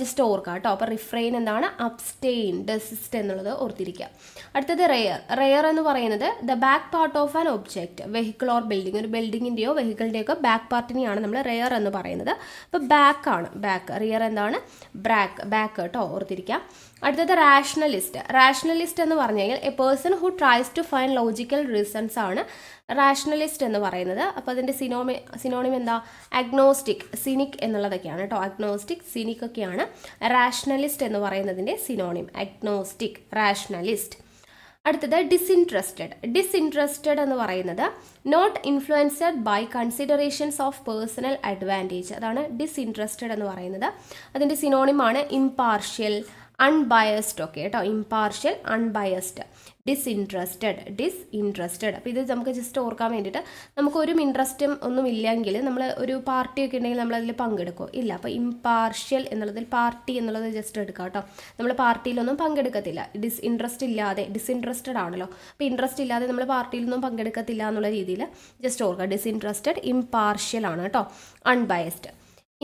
ജസ്റ്റ് ഓർക്കാം കേട്ടോ. അപ്പോൾ റിഫ്രെയിൻ എന്താണ്? അബ്സ്റ്റെയിൻ, ഡെസിസ്റ്റ് എന്നുള്ളത് ഓർത്തിരിക്കുക. അടുത്തത് റെയർ എന്ന് പറയുന്നത് the back part of an object, vehicle or building. ഒരു ബിൽഡിങ്ങിൻ്റെയോ വെഹിക്കിളിൻ്റെയോ ഒക്കെ ബാക്ക് പാർട്ടിനെയാണ് നമ്മൾ റെയർ എന്ന് പറയുന്നത്. അപ്പോൾ ബാക്കാണ് ബാക്ക്. റിയർ എന്താണ്? ബാക്ക് കേട്ടോ, ഓർത്തിരിക്കാം. അടുത്തത് റാഷണലിസ്റ്റ് എന്ന് പറഞ്ഞു കഴിഞ്ഞാൽ a person who tries to find logical reasons ആണ് റാഷണലിസ്റ്റ് എന്ന് പറയുന്നത്. അപ്പോൾ അതിൻ്റെ സിനോണിം എന്താ? അഗ്നോസ്റ്റിക്, സിനിക് എന്നുള്ളതൊക്കെയാണ് കേട്ടോ. അഗ്നോസ്റ്റിക്, സിനിക് ഒക്കെയാണ് റാഷണലിസ്റ്റ് എന്ന് പറയുന്നതിൻ്റെ സിനോണിം. Agnostic, rationalist. അടുത്തത് ഡിസിൻട്രസ്റ്റഡ് എന്ന് പറയുന്നത് not influenced by considerations of personal advantage. അതാണ് ഡിസിൻട്രസ്റ്റഡ് എന്ന് പറയുന്നത്. അതിൻ്റെ സിനോണിമാണ് ഇംപാർഷ്യൽ, അൺബയസ്ഡ് ഒക്കെ കേട്ടോ. Impartial, unbiased. ഡിസ്ഇൻട്രസ്റ്റഡ്. അപ്പോൾ ഇത് നമുക്ക് ജസ്റ്റ് ഓർക്കാൻ വേണ്ടിയിട്ട്, നമുക്കൊരു ഇൻട്രസ്റ്റും ഒന്നും ഇല്ലെങ്കിൽ നമ്മൾ ഒരു പാർട്ടിയൊക്കെ ഉണ്ടെങ്കിൽ നമ്മൾ അതിൽ പങ്കെടുക്കുമോ? ഇല്ല. അപ്പോൾ ഇംപാർഷ്യൽ എന്നുള്ളതിൽ പാർട്ടി എന്നുള്ളത് ജസ്റ്റ് എടുക്കാം കേട്ടോ. നമ്മൾ പാർട്ടിയിലൊന്നും പങ്കെടുക്കത്തില്ല. ഡിസിൻട്രസ്റ്റഡ് ആണല്ലോ. അപ്പോൾ ഇൻട്രസ്റ്റ് ഇല്ലാതെ നമ്മൾ പാർട്ടിയിലൊന്നും പങ്കെടുക്കത്തില്ല എന്നുള്ള രീതിയിൽ ജസ്റ്റ് ഓർക്കുക. ഡിസിൻട്രസ്റ്റഡ്, ഇംപാർഷ്യൽ ആണ് കേട്ടോ. അൺബയസ്ഡ്.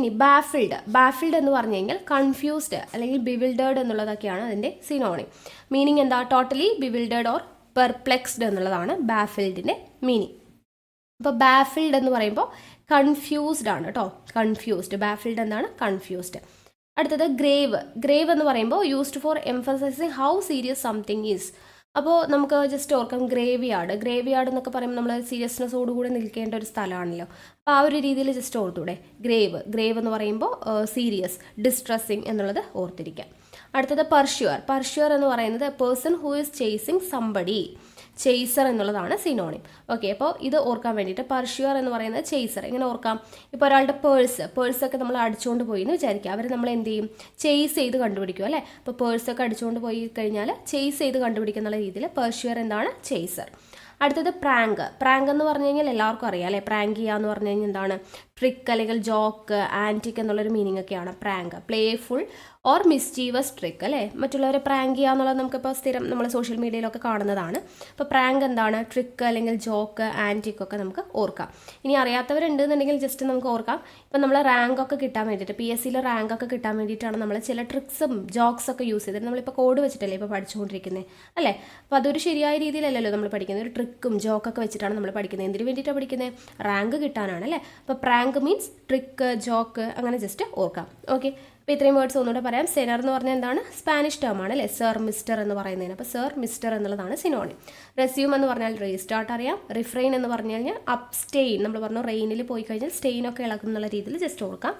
ഇനി ബാഫിൾഡ് എന്ന് പറഞ്ഞു കഴിഞ്ഞാൽ കൺഫ്യൂസ്ഡ് അല്ലെങ്കിൽ ബിവിൽഡേർഡ് എന്നുള്ളതൊക്കെയാണ് അതിൻ്റെ സിനോണിം. മീനിങ് എന്താ? ടോട്ടലി ബിവിൽഡേർഡ് ഓർ പെർപ്ലെക്സ്ഡ് എന്നുള്ളതാണ് ബാഫിൾഡിൻ്റെ മീനിങ്. അപ്പോൾ ബാഫിൾഡ് എന്ന് പറയുമ്പോൾ കൺഫ്യൂസ്ഡ് ആണ് കേട്ടോ. കൺഫ്യൂസ്ഡ്. ബാഫിൾഡ് എന്താണ്? കൺഫ്യൂസ്ഡ്. അടുത്തത് ഗ്രേവ് എന്ന് പറയുമ്പോൾ used for emphasising how serious something is. അപ്പോൾ നമുക്ക് ജസ്റ്റ് ഓർക്കാം ഗ്രേവ് യാർഡ് എന്നൊക്കെ പറയുമ്പോൾ നമ്മൾ സീരിയസ്നെസ്സോടുകൂടി നിൽക്കേണ്ട ഒരു സ്ഥലമാണല്ലോ. അപ്പോൾ ആ ഒരു രീതിയിൽ ജസ്റ്റ് ഓർത്തൂടെ. ഗ്രേവ് എന്ന് പറയുമ്പോൾ സീരിയസ്, ഡിസ്ട്രസ്സിങ് എന്നുള്ളത് ഓർത്തിരിക്കാം. അടുത്തത് പർഷ്യൂർ എന്ന് പറയുന്നത് person who is chasing somebody. Chaser എന്നുള്ളതാണ് സിനോണിം. ഓക്കെ, അപ്പോൾ ഇത് ഓർക്കാൻ വേണ്ടിയിട്ട് പർഷ്യൂർ എന്ന് പറയുന്നത് ചേസർ. എങ്ങനെ ഓർക്കാം? ഇപ്പോൾ ഒരാളുടെ പേഴ്സൊക്കെ നമ്മൾ അടിച്ചുകൊണ്ട് പോയി എന്ന് വിചാരിക്കുക. അവർ നമ്മൾ എന്ത് ചെയ്യും? ചേസ് ചെയ്ത് കണ്ടുപിടിക്കും അല്ലേ. അപ്പോൾ പേഴ്സൊക്കെ അടിച്ചുകൊണ്ട് പോയി കഴിഞ്ഞാൽ ചേസ് ചെയ്ത് കണ്ടുപിടിക്കുന്ന രീതിയിൽ പർഷ്യൂർ എന്താണ്? ചേസർ. അടുത്തത് പ്രാങ്ക് എന്ന് പറഞ്ഞു കഴിഞ്ഞാൽ എല്ലാവർക്കും അറിയാം അല്ലേ. പ്രാങ്ക് ചെയ്യുക എന്ന് പറഞ്ഞു കഴിഞ്ഞാൽ എന്താണ്? ട്രിക്ക് അല്ലെങ്കിൽ ജോക്ക്, ആൻറ്റിക് എന്നുള്ളൊരു മീനിങ് ഒക്കെയാണ് പ്രാങ്ക്. പ്ലേഫുൾ ഓർ മിസ്ചീവസ് ട്രിക്ക് അല്ലേ. മറ്റുള്ളവരെ പ്രാങ്ക് ചെയ്യുക എന്നുള്ളത് നമുക്കിപ്പോൾ സ്ഥിരം നമ്മൾ സോഷ്യൽ മീഡിയയിലൊക്കെ കാണുന്നതാണ്. അപ്പോൾ പ്രാങ്ക് എന്താണ്? ട്രിക്ക് അല്ലെങ്കിൽ ജോക്ക്, ആൻറ്റിക് ഒക്കെ നമുക്ക് ഓർക്കാം. ഇനി അറിയാത്തവരുണ്ടെന്നുണ്ടെങ്കിൽ ജസ്റ്റ് നമുക്ക് ഓർക്കാം. ഇപ്പം നമ്മൾ റാങ്കൊക്കെ കിട്ടാൻ വേണ്ടിയിട്ട്, PSCയിൽ റാങ്കൊക്കെ കിട്ടാൻ വേണ്ടിയിട്ടാണ് നമ്മൾ ചില ട്രിക്സും ജോക്സൊക്കെ യൂസ് ചെയ്തിട്ട് നമ്മളിപ്പോൾ കോഡ് വെച്ചിട്ടല്ലേ ഇപ്പോൾ പഠിച്ചുകൊണ്ടിരിക്കുന്നത് അല്ലേ. അപ്പോൾ അതൊരു ശരിയായ രീതിയിലല്ലല്ലോ നമ്മൾ പഠിക്കുന്നത്. ഒരു ട്രിക്കും ജോക്കൊക്കെ വെച്ചിട്ടാണ് നമ്മൾ പഠിക്കുന്നത്. എന്തിനു വേണ്ടിയിട്ടാണ് പഠിക്കുന്നത്? റാങ്ക് കിട്ടാനാണ് അല്ലേ. അപ്പോൾ പ്രാങ്ക് മീൻസ് ട്രിക്ക്, ജോക്ക്, അങ്ങനെ ജസ്റ്റ് ഓർക്കാം. ഓക്കെ, അപ്പോൾ ഇത്രയും വേർഡ്സ് ഒന്നുകൂടെ പറയാം. സെനർ എന്ന് പറഞ്ഞാൽ എന്താണ്? സ്പാനിഷ് ടേം ആണ് അല്ലേ. സർ, മിസ്റ്റർ എന്ന് പറയുന്നതിന്. അപ്പോൾ സർ, മിസ്റ്റർ എന്നുള്ളതാണ് സിനോണിം. റെസ്യൂം എന്ന് പറഞ്ഞാൽ റീസ്റ്റാർട്ട് അറിയാം. റിഫ്രെയിൻ എന്ന് പറഞ്ഞു കഴിഞ്ഞാൽ അബ്സ്റ്റെയിൻ. നമ്മൾ പറഞ്ഞു റെയിനിൽ പോയി കഴിഞ്ഞാൽ സ്റ്റെയിനൊക്കെ ഇളകും എന്നുള്ള രീതിയിൽ ജസ്റ്റ് ഓർക്കാം.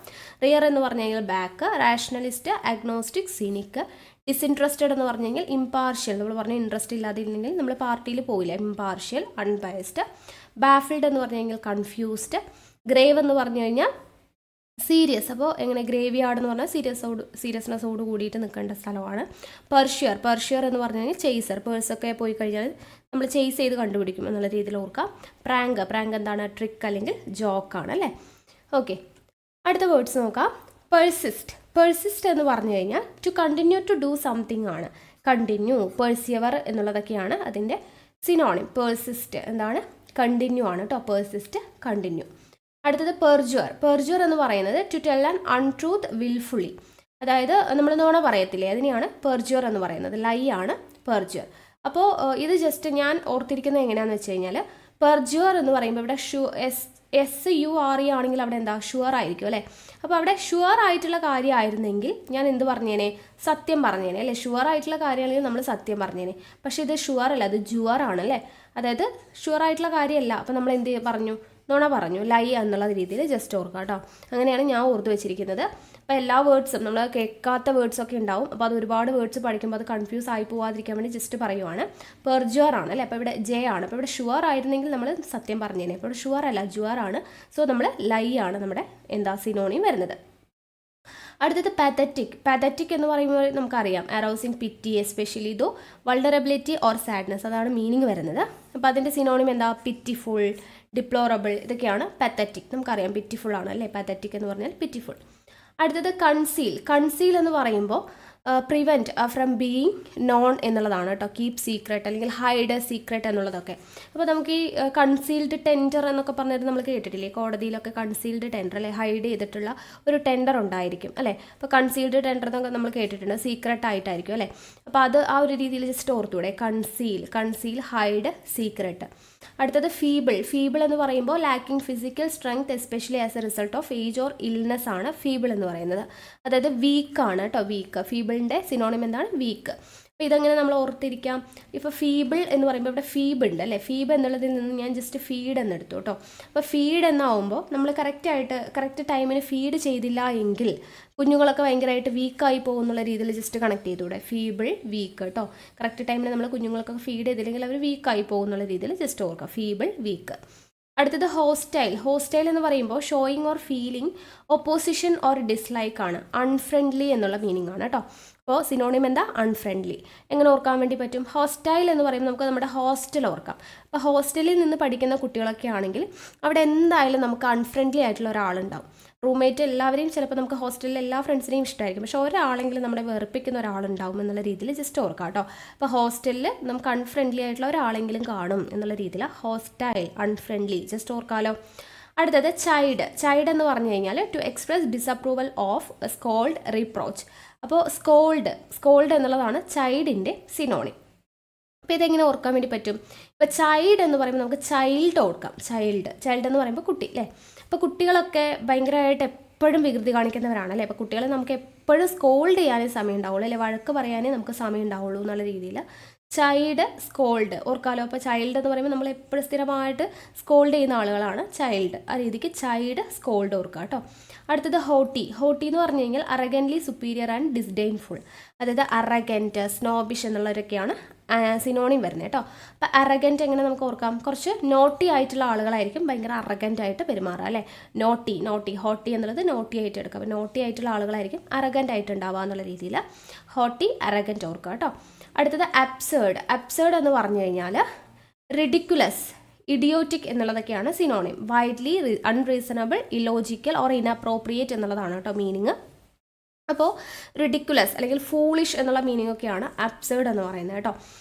റിയർ എന്ന് പറഞ്ഞു കഴിഞ്ഞാൽ back. Rationalist, agnostic, cynic. Disinterested എന്ന് പറഞ്ഞു കഴിഞ്ഞാൽ ഇംപാർഷ്യൽ. നമ്മൾ പറഞ്ഞു ഇൻട്രസ്റ്റ് ഇല്ലാതില്ലെങ്കിൽ നമ്മൾ പാർട്ടിയിൽ പോയില്ല. Impartial, unbiased. ബാഫിൾഡ് എന്ന് പറഞ്ഞു കഴിഞ്ഞാൽ കൺഫ്യൂസ്ഡ്. ഗ്രേവ് എന്ന് പറഞ്ഞു കഴിഞ്ഞാൽ സീരിയസ്. അപ്പോൾ എങ്ങനെ? ഗ്രേവ് യാർഡ് എന്ന് പറഞ്ഞാൽ സീരിയസ്നെസ്സോട് കൂടിയിട്ട് നിൽക്കേണ്ട സ്ഥലമാണ്. പർഷ്യൂർ എന്ന് പറഞ്ഞു കഴിഞ്ഞാൽ ചേസർ. പേഴ്സൊക്കെ പോയി കഴിഞ്ഞാൽ നമ്മൾ ചേസ് ചെയ്ത് കണ്ടുപിടിക്കും എന്നുള്ള രീതിയിൽ ഓർക്കാം. പ്രാങ്ക് എന്താണ്? ട്രിക്ക് അല്ലെങ്കിൽ ജോക്കാണ് അല്ലേ. ഓക്കെ, അടുത്ത വേർഡ്സ് നോക്കാം. പെർസിസ്റ്റ് എന്ന് പറഞ്ഞു കഴിഞ്ഞാൽ to continue to do something ആണ്. കണ്ടിന്യൂ, പെർസിയവർ എന്നുള്ളതൊക്കെയാണ് അതിൻ്റെ സിനോണിം. പെർസിസ്റ്റ് എന്താണ്? കണ്ടിന്യൂ ആണ് കേട്ടോ. Persist, continue. അടുത്തത് പെർജുവർ എന്ന് പറയുന്നത് to tell an untruth wilfully. അതായത് നമ്മൾ നുണ പറയത്തില്ലേ, അതിനെയാണ് പെർജുവർ എന്ന് പറയുന്നത്. ലൈ ആണ് പെർജുവർ. അപ്പോൾ ഇത് ജസ്റ്റ് ഞാൻ ഓർത്തിരിക്കുന്നത് എങ്ങനെയാണെന്ന് വെച്ച് കഴിഞ്ഞാൽ പെർജുവർ എന്ന് പറയുമ്പോൾ ഇവിടെ SURE ആണെങ്കിൽ അവിടെ എന്താ ഷുവർ ആയിരിക്കും അല്ലേ. അപ്പോൾ അവിടെ ഷുവർ ആയിട്ടുള്ള കാര്യമായിരുന്നെങ്കിൽ ഞാൻ എന്ത് പറഞ്ഞേനെ, സത്യം പറഞ്ഞേനെ അല്ലേ. ഷുവർ ആയിട്ടുള്ള കാര്യമാണെങ്കിൽ നമ്മൾ സത്യം പറഞ്ഞേനെ. പക്ഷേ ഇത് ഷുവർ അല്ല, അത് ജുവർ ആണ് അല്ലേ. അതായത് ഷുവർ ആയിട്ടുള്ള കാര്യമല്ല. അപ്പോൾ നമ്മൾ എന്ത് പറഞ്ഞു, നുണ പറഞ്ഞു, ലൈ എന്നുള്ള രീതിയിൽ ജസ്റ്റ് ഓർക്കുക കേട്ടോ. അങ്ങനെയാണ് ഞാൻ ഓർത്ത് വെച്ചിരിക്കുന്നത്. അപ്പോൾ എല്ലാ വേർഡ്സും നമ്മൾ കേൾക്കാത്ത വേർഡ്സൊക്കെ ഉണ്ടാവും. അപ്പോൾ അത് ഒരുപാട് വേർഡ്സ് പഠിക്കുമ്പോൾ അത് കൺഫ്യൂസ് ആയി പോവാതിരിക്കാൻ വേണ്ടി ജസ്റ്റ് പറയുവാണ്. പെർജുവർ ആണ് അല്ലേ. അപ്പോൾ ഇവിടെ ജെ ആണ്. അപ്പോൾ ഇവിടെ ഷുവർ ആയിരുന്നെങ്കിൽ നമ്മൾ സത്യം പറഞ്ഞേനെ. അപ്പോൾ ഇവിടെ ഷുവർ അല്ല, ജുവർ ആണ്. സോ നമ്മൾ ലൈ ആണ് നമ്മുടെ എന്താ സിനോണിം വരുന്നത്. അടുത്തത് പാത്തറ്റിക്. പാത്തറ്റിക് എന്ന് പറയുമ്പോൾ നമുക്കറിയാം arousing pity, especially through vulnerability or sadness, അതാണ് മീനിങ് വരുന്നത്. അപ്പോൾ അതിൻ്റെ സിനോണിം എന്താ, പിറ്റിഫുൾ, ഡിപ്ലോറബിൾ, ഇതൊക്കെയാണ് പാത്തറ്റിക്. നമുക്കറിയാം പിറ്റിഫുൾ ആണ് അല്ലേ, പാത്തറ്റിക് എന്ന് പറഞ്ഞാൽ പിറ്റിഫുൾ. അടുത്തത് കൺസീൽ. കൺസീൽ എന്ന് പറയുമ്പോൾ പ്രിവെൻറ്റ് ഫ്രം ബീയിങ് നോൺ എന്നുള്ളതാണ് കേട്ടോ. കീപ് സീക്രട്ട് അല്ലെങ്കിൽ ഹൈഡ് സീക്രട്ട് എന്നുള്ളതൊക്കെ. അപ്പോൾ നമുക്ക് ഈ കൺസീൽഡ് ടെൻഡർ എന്നൊക്കെ പറഞ്ഞിട്ട് നമ്മൾ കേട്ടിട്ടില്ലേ, കോടതിയിലൊക്കെ കൺസീൽഡ് ടെൻഡർ അല്ലെ, ഹൈഡ് ചെയ്തിട്ടുള്ള ഒരു ടെൻഡർ ഉണ്ടായിരിക്കും അല്ലേ. അപ്പോൾ കൺസീൽഡ് ടെൻഡർ എന്നൊക്കെ നമ്മൾ കേട്ടിട്ടുണ്ട്, സീക്രട്ട് ആയിട്ടായിരിക്കും അല്ലേ. അപ്പോൾ അത് ആ ഒരു രീതിയിൽ ജസ്റ്റ് ഓർത്തൂടെ, കൺസീൽ, ഹൈഡ്, സീക്രട്ട്. അടുത്തത് ഫീബിൾ. ഫീബിൾ എന്ന് പറയുമ്പോൾ lacking physical strength especially as A result of age or illness ആണ് ഫീബിൾ എന്ന് പറയുന്നത്. അതായത് വീക്ക് ആണ് കേട്ടോ, വീക്ക്. ഫീബിളിൻ്റെ സിനോണിം എന്താണ്, വീക്ക്. അപ്പോൾ ഇതെങ്ങനെ നമ്മൾ ഓർത്തിരിക്കാം. ഇപ്പോൾ ഫീബിൾ എന്ന് പറയുമ്പോൾ ഇവിടെ ഫീബ് ഉണ്ട് അല്ലേ. ഫീബ് എന്നുള്ളതിൽ നിന്ന് ഞാൻ ജസ്റ്റ് ഫീഡ് എന്നെടുത്തു കേട്ടോ. അപ്പോൾ ഫീഡ് എന്നാവുമ്പോൾ നമ്മൾ കറക്റ്റ് ടൈമിന് ഫീഡ് ചെയ്തില്ല എങ്കിൽ കുഞ്ഞുങ്ങളൊക്കെ ഭയങ്കരമായിട്ട് വീക്കായി പോകുന്നുള്ള രീതിയിൽ ജസ്റ്റ് കണക്ട് ചെയ്തുകൂടെ. ഫീബിൾ, വീക്ക് കേട്ടോ. കറക്റ്റ് ടൈമിന് നമ്മൾ കുഞ്ഞുങ്ങൾക്കൊക്കെ ഫീഡ് ചെയ്തില്ലെങ്കിൽ അവർ വീക്കായി പോകുന്നുള്ള രീതിയിൽ ജസ്റ്റ് ഓർക്കുക, ഫീബിൾ, വീക്ക്. അടുത്തത് ഹോസ്റ്റൈൽ. ഹോസ്റ്റൈൽ എന്ന് പറയുമ്പോൾ showing or feeling opposition or dislike ആണ്. അൺഫ്രണ്ട്ലി എന്നുള്ള മീനിങ് ആണ് കേട്ടോ. അപ്പോൾ സിനോണിം എന്താ, അൺഫ്രണ്ട്ലി. എങ്ങനെ ഓർക്കാൻ വേണ്ടി പറ്റും, ഹോസ്റ്റൈൽ എന്ന് പറയുമ്പോൾ നമുക്ക് നമ്മുടെ ഹോസ്റ്റൽ ഓർക്കാം. അപ്പോൾ ഹോസ്റ്റലിൽ നിന്ന് പഠിക്കുന്ന കുട്ടികളൊക്കെ ആണെങ്കിൽ അവിടെ എന്തായാലും നമുക്ക് അൺഫ്രണ്ട്ലി ആയിട്ടുള്ള ഒരാളുണ്ടാവും. റൂംമേറ്റ് എല്ലാവരെയും ചിലപ്പോൾ നമുക്ക് ഹോസ്റ്റലിൽ എല്ലാ ഫ്രണ്ട്സിനെയും ഇഷ്ടമായിരിക്കും, പക്ഷേ ഒരാളെങ്കിലും നമ്മുടെ വെറുപ്പിക്കുന്ന ഒരാളുണ്ടാവും എന്നുള്ള രീതിയിൽ ജസ്റ്റ് ഓർക്കാം കേട്ടോ. അപ്പോൾ ഹോസ്റ്റലിൽ നമുക്ക് അൺഫ്രണ്ട്ലി ആയിട്ടുള്ള ഒരാളെങ്കിലും കാണും എന്നുള്ള രീതിയിൽ ഹോസ്റ്റൈൽ, അൺഫ്രണ്ട്ലി ജസ്റ്റ് ഓർക്കാമല്ലോ. അടുത്തത് ചൈഡ് എന്ന് പറഞ്ഞു കഴിഞ്ഞാൽ to express disapproval of scold, reproach. അപ്പോൾ സ്കോൾഡ് എന്നുള്ളതാണ് ചൈഡിൻ്റെ സിനോണിം. അപ്പോൾ ഇതെങ്ങനെ ഓർക്കാൻ വേണ്ടി പറ്റും. ഇപ്പോൾ ചൈൽഡ് എന്ന് പറയുമ്പോൾ നമുക്ക് ചൈൽഡ് ഓർക്കാം. ചൈൽഡ് എന്ന് പറയുമ്പോൾ കുട്ടി അല്ലേ. അപ്പോൾ കുട്ടികളൊക്കെ ഭയങ്കരമായിട്ട് എപ്പോഴും വികൃതി കാണിക്കുന്നവരാണ് അല്ലേ. അപ്പോൾ കുട്ടികളെ നമുക്ക് എപ്പോഴും സ്കോൾഡ് ചെയ്യാനേ സമയം ഉണ്ടാവുള്ളൂ അല്ലേ, വഴക്ക് പറയാനേ നമുക്ക് സമയം ഉണ്ടാവുള്ളൂ എന്നുള്ള രീതിയിൽ ചൈൽഡ്, സ്കോൾഡ് ഓർക്കാലോ. അപ്പോൾ ചൈൽഡ് എന്ന് പറയുമ്പോൾ നമ്മൾ എപ്പോഴും സ്ഥിരമായിട്ട് സ്കോൾഡ് ചെയ്യുന്ന ആളുകളാണ് ചൈൽഡ്. ആ രീതിക്ക് ചൈൽഡ്, സ്കോൾഡ് ഓർക്കുക കേട്ടോ. അടുത്തത് ഹോട്ടി എന്ന് പറഞ്ഞു കഴിഞ്ഞാൽ അറഗൻ്റ്ലി സുപ്പീരിയർ ആൻഡ് ഡിസ്ഡെയിൻഫുൾ. അതായത് അറഗൻറ്റ്, സ്നോബിഷ് എന്നുള്ളവരൊക്കെയാണ് സിനോണിം വരുന്നത് കേട്ടോ. അപ്പോൾ അറഗൻറ്റ് എങ്ങനെ നമുക്ക് ഓർക്കാം, കുറച്ച് നോട്ടി ആയിട്ടുള്ള ആളുകളായിരിക്കും ഭയങ്കര അറഗൻ്റ് ആയിട്ട് പെരുമാറുക അല്ലേ. ഹോട്ടി എന്നുള്ളത് നോട്ടി ആയിട്ട് എടുക്കുക. അപ്പോൾ നോട്ടി ആയിട്ടുള്ള ആളുകളായിരിക്കും അറഗൻ്റ് ആയിട്ട് ഉണ്ടാവുക എന്നുള്ള രീതിയിൽ ഹോട്ടി, അറഗൻറ്റ് ഓർക്കുക കേട്ടോ. അടുത്തത് അബ്സേർഡ് എന്ന് പറഞ്ഞു കഴിഞ്ഞാൽ റിഡിക്കുലസ്, ഇഡിയോറ്റിക് എന്നുള്ളതൊക്കെയാണ് synonym. Widely unreasonable, illogical or inappropriate എന്നുള്ളതാണ് കേട്ടോ മീനിങ്. അപ്പോൾ റിഡിക്കുലസ് അല്ലെങ്കിൽ ഫൂളിഷ് എന്നുള്ള മീനിങ് ഒക്കെയാണ് അബ്സേർഡ് എന്ന് പറയുന്നത് കേട്ടോ.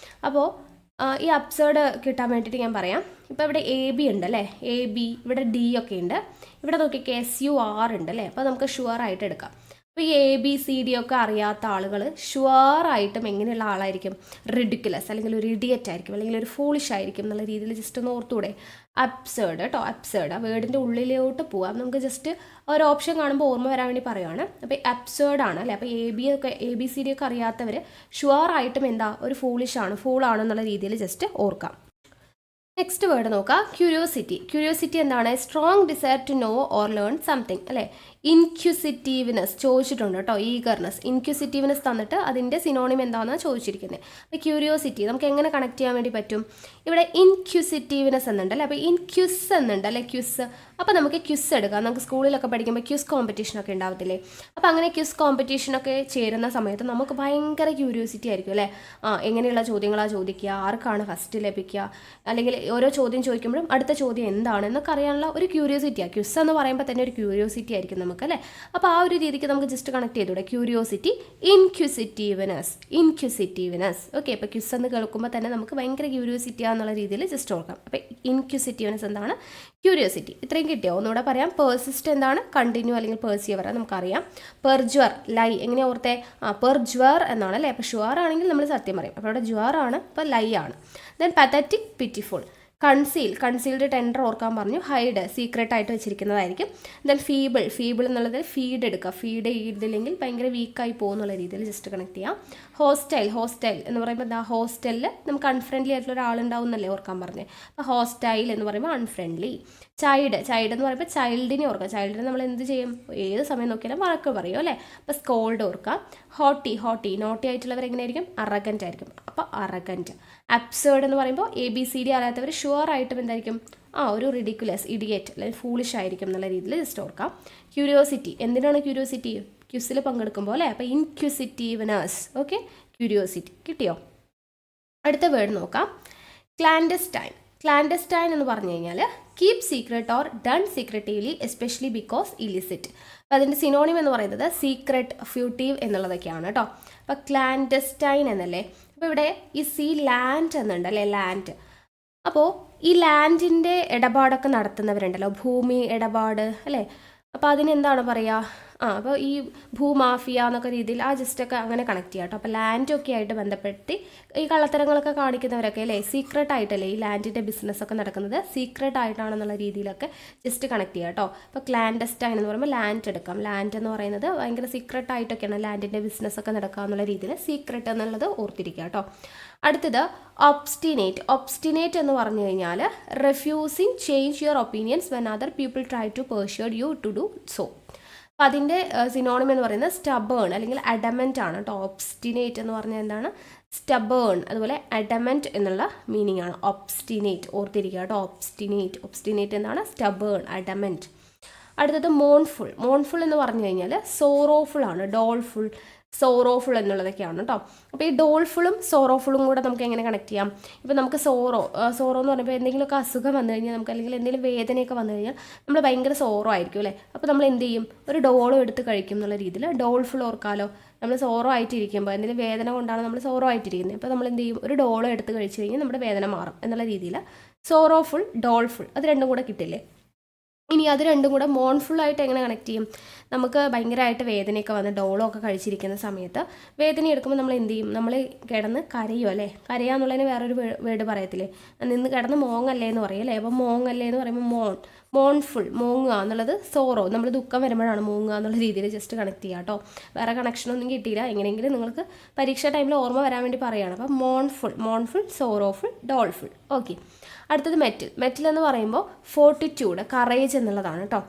അപ്പോൾ ഈ അബ്സേർഡ് കിട്ടാൻ വേണ്ടിയിട്ട് ഞാൻ പറയാം. ഇപ്പോൾ ഇവിടെ AB ഉണ്ട് അല്ലേ, AB, ഇവിടെ D ഒക്കെ ഉണ്ട്, ഇവിടെ നോക്കിയൊക്കെ SUR ഉണ്ട് അല്ലേ. അപ്പോൾ നമുക്ക് ഷുവർ ആയിട്ട് എടുക്കാം. അപ്പോൾ ഈ ABCD ഒക്കെ അറിയാത്ത ആളുകൾ ഷുവറായിട്ടും എങ്ങനെയുള്ള ആളായിരിക്കും, റിഡിക്കുലസ് അല്ലെങ്കിൽ ഒരു ഇഡിയറ്റ് ആയിരിക്കും അല്ലെങ്കിൽ ഒരു ഫൂളിഷ് ആയിരിക്കും എന്നുള്ള രീതിയിൽ ജസ്റ്റ് ഒന്ന് ഓർത്തൂടെ. അബ്സേർഡ് കേട്ടോ, അബ്സേർഡ്. ആ വേർഡിൻ്റെ ഉള്ളിലോട്ട് പോവാം. നമുക്ക് ജസ്റ്റ് ഒരു ഓപ്ഷൻ കാണുമ്പോൾ ഓർമ്മ വരാൻ വേണ്ടി പറയുകയാണ്. അപ്പോൾ അബ്സേർഡ് ആണ് അല്ലേ. അപ്പോൾ ABCD ഒക്കെ അറിയാത്തവർ ഷുവറായിട്ടും എന്താ, ഒരു ഫൂളാണെന്നുള്ള രീതിയിൽ ജസ്റ്റ് ഓർക്കാം. നെക്സ്റ്റ് വേർഡ് നോക്കാം, ക്യൂരിയോസിറ്റി എന്താണ്, strong desire to know or learn something അല്ലേ. ഇൻക്യൂസിറ്റീവ്നെസ് ചോദിച്ചിട്ടുണ്ട് കേട്ടോ, ഈഗർനെസ്. ഇൻക്യൂസിറ്റീവ്നെസ് തന്നിട്ട് അതിൻ്റെ സിനോണിം എന്താണെന്നാണ് ചോദിച്ചിരിക്കുന്നത്. അപ്പോൾ ക്യൂരിയോസിറ്റി നമുക്ക് എങ്ങനെ കണക്ട് ചെയ്യാൻ വേണ്ടി പറ്റും, ഇവിടെ ഇൻക്യൂസിറ്റീവ്നെസ് എന്നുണ്ട് അല്ലേ. അപ്പോൾ ഇൻക്യൂസ് എന്നുണ്ട് അല്ലേ, ക്യൂസ്. അപ്പോൾ നമുക്ക് ക്യൂസ് എടുക്കാം. നമുക്ക് സ്കൂളിലൊക്കെ പഠിക്കുമ്പോൾ ക്യൂസ് കോമ്പറ്റീഷനൊക്കെ ഉണ്ടാവത്തില്ലേ. അപ്പോൾ അങ്ങനെ ക്യൂസ് കോമ്പറ്റീഷനൊക്കെ ചേരുന്ന സമയത്ത് നമുക്ക് ഭയങ്കര ക്യൂരിയോസിറ്റി ആയിരിക്കും അല്ലേ. എങ്ങനെയുള്ള ചോദ്യങ്ങളാണ് ചോദിക്കുക, ആർക്കാണ് ഫസ്റ്റ് ലഭിക്കുക, അല്ലെങ്കിൽ ഓരോ ചോദ്യം ചോദിക്കുമ്പോഴും അടുത്ത ചോദ്യം എന്താണ് എന്നൊക്കെ അറിയാനുള്ള ഒരു ക്യൂരിയോസിറ്റിയാണ്. ക്യൂസ് എന്ന് പറയുമ്പോൾ തന്നെ ഒരു ക്യൂരിയോസിറ്റി ആയിരിക്കും നമുക്ക് അല്ലേ. അപ്പോൾ ആ ഒരു രീതിക്ക് നമുക്ക് ജസ്റ്റ് കണക്ട് ചെയ്തൂടെ, ക്യൂരിയോസിറ്റി, ഇൻക്യൂസിറ്റീവ്നെസ്. ഓക്കെ, അപ്പോൾ ക്യൂസ് എന്ന് കേൾക്കുമ്പോൾ തന്നെ നമുക്ക് ഭയങ്കര ക്യൂരിയോസിറ്റി ആണെന്നുള്ള രീതിയിൽ ജസ്റ്റ് ഓർക്കാം. അപ്പോൾ ഇൻക്യൂസിറ്റീവ്നെസ് എന്താണ്, ക്യൂരിയോസിറ്റി. ഇത്രയും കിട്ടിയോ, ഒന്നുകൂടെ പറയാം. പേഴ്സിസ്റ്റ് എന്താണ്, കണ്ടിന്യൂ അല്ലെങ്കിൽ പേഴ്സിയവർ നമുക്കറിയാം. പെർജ്വർ, ലൈ. എങ്ങനെ ഓർത്തേ, പെർജ്വർ എന്നാണ് അല്ലേ. അപ്പോൾ ഷുവർ ആണെങ്കിൽ നമ്മൾ സത്യം പറയും. അപ്പോൾ ഇവിടെ ജ്വർ ആണ്, അപ്പോൾ ലൈ ആണ്. Then pathetic, pitiful. Concealed tender ഓർക്കാൻ പറഞ്ഞു. ഹൈഡ് സീക്രട്ട് ആയിട്ട് വെച്ചിരിക്കുന്നതായിരിക്കും. ദെൻ ഫീബിൾ എന്നുള്ളത് ഫീഡ് എടുക്കുക. ഫീഡ് ചെയ്തില്ലെങ്കിൽ ഭയങ്കര വീക്കായി പോകുന്നുള്ള രീതിയിൽ ജസ്റ്റ് കണക്ട് ചെയ്യാം. ഹോസ്റ്റൈൽ എന്ന് പറയുമ്പോൾ എന്താ, ഹോസ്റ്റലിൽ നമുക്ക് അൺഫ്രണ്ട്ലി ആയിട്ടുള്ള ഒരാളുണ്ടാവും എന്നല്ലേ ഓർക്കാൻ പറഞ്ഞത്. അപ്പോൾ ഹോസ്റ്റൈൽ എന്ന് പറയുമ്പോൾ അൺഫ്രണ്ട്ലി. ചൈൽഡ് എന്ന് പറയുമ്പോൾ ചൈൽഡിനെ ഓർക്കുക. ചൈൽഡിനെ നമ്മൾ എന്ത് ചെയ്യും, ഏത് സമയം നോക്കിയാലും വഴക്ക് പറയും അല്ലേ. അപ്പോൾ സ്കോൾഡ് ഓർക്കുക. ഹോട്ടി ആയിട്ടുള്ളവർ എങ്ങനെയായിരിക്കും, അറഗൻ്റ് ആയിരിക്കും. അപ്പോൾ അറഗൻ്റ്. അബ്സേർഡ് എന്ന് പറയുമ്പോൾ ABCD അറിയാത്തവർ ഷുവർ ആയിട്ടും എന്തായിരിക്കും, ഒരു റിഡിക്കുലസ്, ഇഡിയറ്റ് അല്ലെങ്കിൽ ഫൂളിഷ് ആയിരിക്കും എന്നുള്ള രീതിയിൽ ജസ്റ്റ് ഓർക്കാം. ക്യൂരിയോസിറ്റി, എന്തിനാണ് ക്യൂരിയോസിറ്റി, ക്യൂസിൽ പങ്കെടുക്കുമ്പോൾ അല്ലേ. അപ്പോൾ ഇൻക്യൂസിറ്റീവ്നെസ്. ഓക്കെ, ക്യൂരിയോസിറ്റി കിട്ടിയോ. അടുത്ത വേർഡ് നോക്കാം, ക്ലാൻഡസ്റ്റൈൻ എന്ന് പറഞ്ഞു കഴിഞ്ഞാൽ keep secret or done secretively especially because illicit. അപ്പോൾ അതിൻ്റെ സിനോണിം എന്ന് പറയുന്നത് സീക്രട്ട്, ഫ്യൂട്ടീവ് എന്നുള്ളതൊക്കെയാണ് കേട്ടോ. അപ്പോൾ ക്ലാൻഡസ്റ്റൈൻ എന്നല്ലേ. അപ്പോൾ ഇവിടെ ഈ ലാൻഡ് എന്നുണ്ട് അല്ലേ, ലാൻഡ്. അപ്പോൾ ഈ ലാൻഡിൻ്റെ ഇടപാടൊക്കെ നടത്തുന്നവരുണ്ടല്ലോ, ഭൂമി ഇടപാട് അല്ലേ. അപ്പോൾ അതിനെന്താണ് പറയുക, അപ്പോൾ ഈ ഭൂമാഫിയ എന്നൊക്കെ രീതിയിൽ ജസ്റ്റൊക്കെ അങ്ങനെ കണക്ട് ചെയ്യാം കേട്ടോ. അപ്പോൾ ലാൻഡൊക്കെ ആയിട്ട് ബന്ധപ്പെടുത്തി ഈ കള്ളത്തരങ്ങളൊക്കെ കാണിക്കുന്നവരൊക്കെ അല്ലേ, സീക്രട്ട് ആയിട്ടല്ലേ ഈ ലാൻഡിൻ്റെ ബിസിനസ്സൊക്കെ നടക്കുന്നത്, സീക്രട്ട് ആയിട്ടാണെന്നുള്ള രീതിയിലൊക്കെ ജസ്റ്റ് കണക്ട് ചെയ്യാം കേട്ടോ. അപ്പോൾ ക്ലാൻഡസ്റ്റൈൻ എന്ന് പറയുമ്പോൾ ലാൻഡ് എടുക്കാം. ലാൻഡ് എന്ന് പറയുന്നത് ഭയങ്കര സീക്രട്ട് ആയിട്ടൊക്കെയാണ് ലാൻഡിൻ്റെ ബിസിനസ്സൊക്കെ നടക്കുക എന്നുള്ള രീതിയിൽ സീക്രട്ട് എന്നുള്ളത് ഓർത്തിരിക്കുക കേട്ടോ. അടുത്തത് ഒബ്സ്റ്റിനേറ്റ് എന്ന് പറഞ്ഞു കഴിഞ്ഞാൽ refusing change your opinions when other people try to persuade you to do so. അപ്പോൾ അതിൻ്റെ സിനോണിം എന്ന് പറയുന്നത് സ്റ്റബേൺ അല്ലെങ്കിൽ അഡമൻറ്റ് ആണ് കേട്ടോ. ഒബ്സ്റ്റിനേറ്റ് എന്ന് പറഞ്ഞാൽ എന്താണ്, സ്റ്റബേൺ, അതുപോലെ അഡമൻറ്റ് എന്നുള്ള മീനിങ് ആണ്. ഒബ്സ്റ്റിനേറ്റ് ഓർത്തിരിക്കുക കേട്ടോ. ഒബ്സ്റ്റിനേറ്റ് എന്താണ്, സ്റ്റബേൺ, അഡമൻറ്റ്. അടുത്തത് മോൺഫുൾ എന്ന് പറഞ്ഞു കഴിഞ്ഞാൽ സോറോഫുൾ ആണ്. സോറോഫുൾ എന്നുള്ളതൊക്കെയാണ് കേട്ടോ. അപ്പോൾ ഈ ഡോൾഫുളും സോറോഫുളും കൂടെ നമുക്ക് എങ്ങനെ കണക്ട് ചെയ്യാം. ഇപ്പോൾ നമുക്ക് സോറോ എന്ന് പറയുമ്പോൾ എന്തെങ്കിലുമൊക്കെ അസുഖം വന്നു കഴിഞ്ഞാൽ നമുക്ക്, അല്ലെങ്കിൽ എന്തെങ്കിലും വേദനയൊക്കെ വന്നു കഴിഞ്ഞാൽ നമ്മൾ ഭയങ്കര സോറോ ആയിരിക്കും അല്ലേ. അപ്പോൾ നമ്മൾ എന്ത് ചെയ്യും, ഒരു ഡോളും എടുത്ത് കഴിക്കും എന്നുള്ള രീതിയിൽ ഡോൾഫുൾ ഓർക്കാലോ. നമ്മൾ സോറോ ആയിട്ടിരിക്കുമ്പോൾ എന്തെങ്കിലും വേദന കൊണ്ടാണ് നമ്മൾ സോറോ ആയിട്ടിരിക്കുന്നത്, അപ്പോൾ നമ്മൾ എന്ത് ചെയ്യും, ഒരു ഡോളോ എടുത്ത് കഴിച്ച് കഴിഞ്ഞാൽ നമ്മുടെ വേദന മാറും എന്നുള്ള രീതിയിൽ സോറോഫുൾ, ഡോൾഫുൾ അത് രണ്ടും കൂടെ കിട്ടില്ലേ. ഇനി അത് രണ്ടും കൂടെ മോൺഫുള്ളായിട്ട് എങ്ങനെ കണക്ട് ചെയ്യും, നമുക്ക് ഭയങ്കരമായിട്ട് വേദനയൊക്കെ വന്ന് ഡോളോ ഒക്കെ കഴിച്ചിരിക്കുന്ന സമയത്ത് വേദന എടുക്കുമ്പോൾ നമ്മൾ എന്ത് ചെയ്യും, നമ്മൾ കിടന്ന് കരയും അല്ലേ. കരയാന്നുള്ളതിന് വേറൊരു വേർഡ് പറയത്തില്ലേ, നിന്ന് കിടന്ന് മോങ്ങല്ലേ എന്ന് പറയും അല്ലേ. അപ്പോൾ മോങ്ങല്ലേ എന്ന് പറയുമ്പോൾ മോൺഫുൾ, മോങ്ങുക എന്നുള്ളത് സോറോ, നമ്മൾ ദുഃഖം വരുമ്പോഴാണ് മോങ്ങുക എന്നുള്ള രീതിയിൽ ജസ്റ്റ് കണക്ട് ചെയ്യുക കേട്ടോ. വേറെ കണക്ഷനൊന്നും കിട്ടിയില്ല, എങ്ങനെയെങ്കിലും നിങ്ങൾക്ക് പരീക്ഷാ ടൈമിൽ ഓർമ്മ വരാൻ വേണ്ടി പറയുകയാണ്. അപ്പോൾ മോൺഫുൾ, സോറോഫുൾ, ഡോൾഫുൾ. ഓക്കെ, അടുത്തത് മെറ്റൽ എന്ന് പറയുമ്പോൾ ഫോർട്ടിറ്റ്യൂഡ്, കറേജ് എന്നുള്ളതാണ് കേട്ടോ.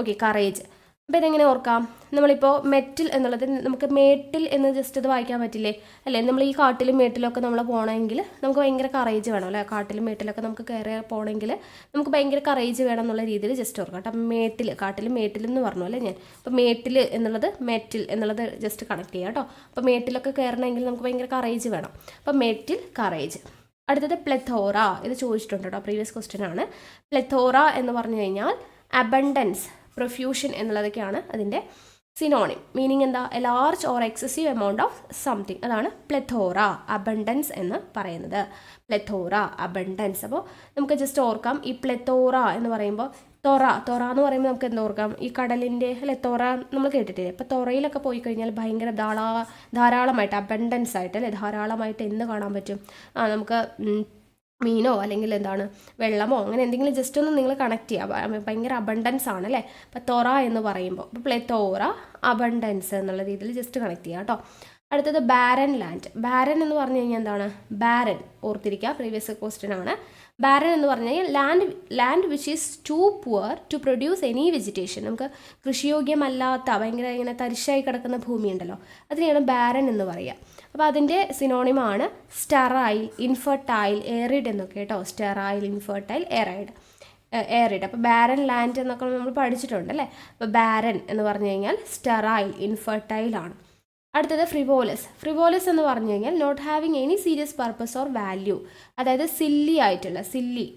Okay, courage. അപ്പോൾ ഇതെങ്ങനെ ഓർക്കാം, നമ്മളിപ്പോൾ മെറ്റൽ എന്നുള്ളത് നമുക്ക് മേട്ടിൽ എന്ന് ജസ്റ്റ് ഇത് വായിക്കാൻ പറ്റില്ലേ അല്ലേ. നമ്മൾ ഈ കാട്ടിലും മേട്ടിലൊക്കെ നമ്മൾ പോകണമെങ്കിൽ നമുക്ക് ഭയങ്കര കറേജ് വേണം അല്ലേ. കാട്ടിലും മേട്ടിലൊക്കെ നമുക്ക് കയറി പോകണമെങ്കിൽ നമുക്ക് ഭയങ്കര കറേജ് വേണം എന്നുള്ള രീതിയിൽ ജസ്റ്റ് ഓർക്കാം കേട്ടോ. കാട്ടിലും മേട്ടിൽ എന്ന് പറഞ്ഞു അല്ലേ ഞാൻ. അപ്പോൾ മേട്ടിൽ എന്നുള്ളത് മെറ്റിൽ എന്നുള്ളത് ജസ്റ്റ് കണക്ട് ചെയ്യാം കേട്ടോ. അപ്പോൾ മേട്ടിലൊക്കെ കയറണമെങ്കിൽ നമുക്ക് ഭയങ്കര കറേജ് വേണം. അപ്പോൾ മെറ്റിൽ, കറേജ്. അടുത്തത് പ്ലെത്തോറ, ഇത് ചോദിച്ചിട്ടുണ്ട് കേട്ടോ, പ്രീവിയസ് ക്വസ്റ്റ്യൻ ആണ്. പ്ലെത്തോറ എന്ന് പറഞ്ഞു കഴിഞ്ഞാൽ അബണ്ടൻസ്, പ്രൊഫ്യൂഷൻ എന്നുള്ളതൊക്കെയാണ് അതിൻ്റെ സിനോണിം. മീനിങ് എന്താ, A large or excessive amount of something, അതാണ് പ്ലെത്തോറ, അബണ്ടൻസ് എന്ന് പറയുന്നത്. പ്ലെത്തോറ, അബണ്ടൻസ്. അപ്പോൾ നമുക്ക് ജസ്റ്റ് ഓർക്കാം, ഈ പ്ലെത്തോറ എന്ന് പറയുമ്പോൾ തൊറ എന്ന് പറയുമ്പോൾ നമുക്ക് എന്താ ഓർക്കാം, ഈ കടലിൻ്റെ അല്ലെ തൊറ നമ്മൾ കേട്ടിട്ടില്ലേ. അപ്പോൾ തൊറയിലൊക്കെ പോയി കഴിഞ്ഞാൽ ഭയങ്കര ധാരാളമായിട്ട്, അബണ്ടൻസ് ആയിട്ട് അല്ലെ, ധാരാളമായിട്ട് എന്ത് കാണാൻ പറ്റും, നമുക്ക് മീനോ അല്ലെങ്കിൽ എന്താണ് വെള്ളമോ അങ്ങനെ എന്തെങ്കിലും ജസ്റ്റ് ഒന്ന് നിങ്ങൾ കണക്ട് ചെയ്യുക. ഭയങ്കര അബണ്ടൻസ് ആണ് അല്ലേ. അപ്പോൾ തൊറ എന്ന് പറയുമ്പോൾ ഇപ്പോൾ പ്ലെത്തോറ, അബണ്ടൻസ് എന്നുള്ള രീതിയിൽ ജസ്റ്റ് കണക്ട് ചെയ്യുക കേട്ടോ. അടുത്തത് ബാരൻ ലാൻഡ്. ബാരൻ എന്ന് പറഞ്ഞു കഴിഞ്ഞാൽ എന്താണ്, ബാരൻ ഓർത്തിരിക്കുക, പ്രീവിയസ് ക്വസ്റ്റ്യൻ ആണ്. ബാരൻ എന്ന് പറഞ്ഞു കഴിഞ്ഞാൽ land which is too poor to produce any vegetation. നമുക്ക് കൃഷിയോഗ്യമല്ലാത്ത ഭയങ്കര ഇങ്ങനെ തരിശായി കിടക്കുന്ന ഭൂമി ഉണ്ടല്ലോ, അതിനെയാണ് ബാരൻ എന്ന് പറയുക. അപ്പോൾ അതിൻ്റെ സിനോണിമാണ് സ്റ്റെറൈൽ, ഇൻഫെർട്ടൈൽ, എറിഡ് എന്നൊക്കെ കേട്ടോ. Sterile, infertile, arid. അപ്പോൾ ബാരൻ ലാൻഡ് എന്നൊക്കെ നമ്മൾ പഠിച്ചിട്ടുണ്ട് അല്ലേ. അപ്പോൾ ബാരൻ എന്ന് പറഞ്ഞു കഴിഞ്ഞാൽ സ്റ്റെറൈൽ, ഇൻഫെർട്ടൈൽ ആണ്. അടുത്തത് ഫ്രിവോലസ് എന്ന് പറഞ്ഞു കഴിഞ്ഞാൽ not having any serious purpose or value, അതായത് സില്ലി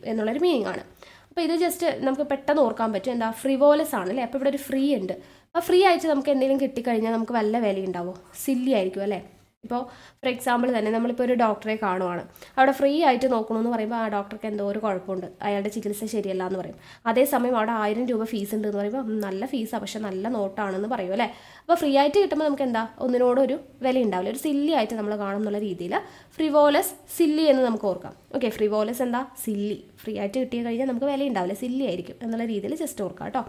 എന്നുള്ളൊരു മീനിങ് ആണ്. അപ്പോൾ ഇത് ജസ്റ്റ് നമുക്ക് പെട്ടെന്ന് ഓർക്കാൻ പറ്റും, എന്താ ഫ്രിവോലസ് ആണ് അല്ലേ. അപ്പോൾ ഇവിടെ ഒരു ഫ്രീ ഉണ്ട്. അപ്പോൾ ഫ്രീ ആയിട്ട് നമുക്ക് എന്തെങ്കിലും കിട്ടിക്കഴിഞ്ഞാൽ നമുക്ക് വല്ല വില ഉണ്ടാവോ, സില്ലി ആയിരിക്കും അല്ലേ. ഇപ്പോൾ ഫോർ എക്സാമ്പിൾ തന്നെ നമ്മളിപ്പോൾ ഒരു ഡോക്ടറെ കാണുവാണ്, അവിടെ ഫ്രീ ആയിട്ട് നോക്കണമെന്ന് പറയുമ്പോൾ ആ ഡോക്ടർക്ക് എന്തോ ഒരു കുഴപ്പമുണ്ട്, അയാളുടെ ചികിത്സ ശരിയല്ല എന്ന് പറയും. അതേസമയം അവിടെ 1000 രൂപ ഫീസ് ഉണ്ട് എന്ന് പറയുമ്പോൾ നല്ല ഫീസാണ് പക്ഷെ നല്ല നോട്ടാണെന്ന് പറയും അല്ലേ. അപ്പോൾ ഫ്രീ ആയിട്ട് കിട്ടുമ്പോൾ നമുക്ക് എന്താ ഒന്നിനോടൊരു വില ഉണ്ടാവില്ല, ഒരു സില്ലി ആയിട്ട് നമ്മൾ കാണും എന്നുള്ള രീതിയിൽ ഫ്രിവോലസ്, സില്ലി എന്ന് നമുക്ക് ഓർക്കാം. ഓക്കെ, ഫ്രിവോലസ് എന്താ സില്ലി, ഫ്രീ ആയിട്ട് കിട്ടിയ കഴിഞ്ഞാൽ നമുക്ക് വില ഉണ്ടാവില്ല, സില്ലി ആയിരിക്കും എന്നുള്ള രീതിയിൽ ജസ്റ്റ് ഓർക്കാം കേട്ടോ.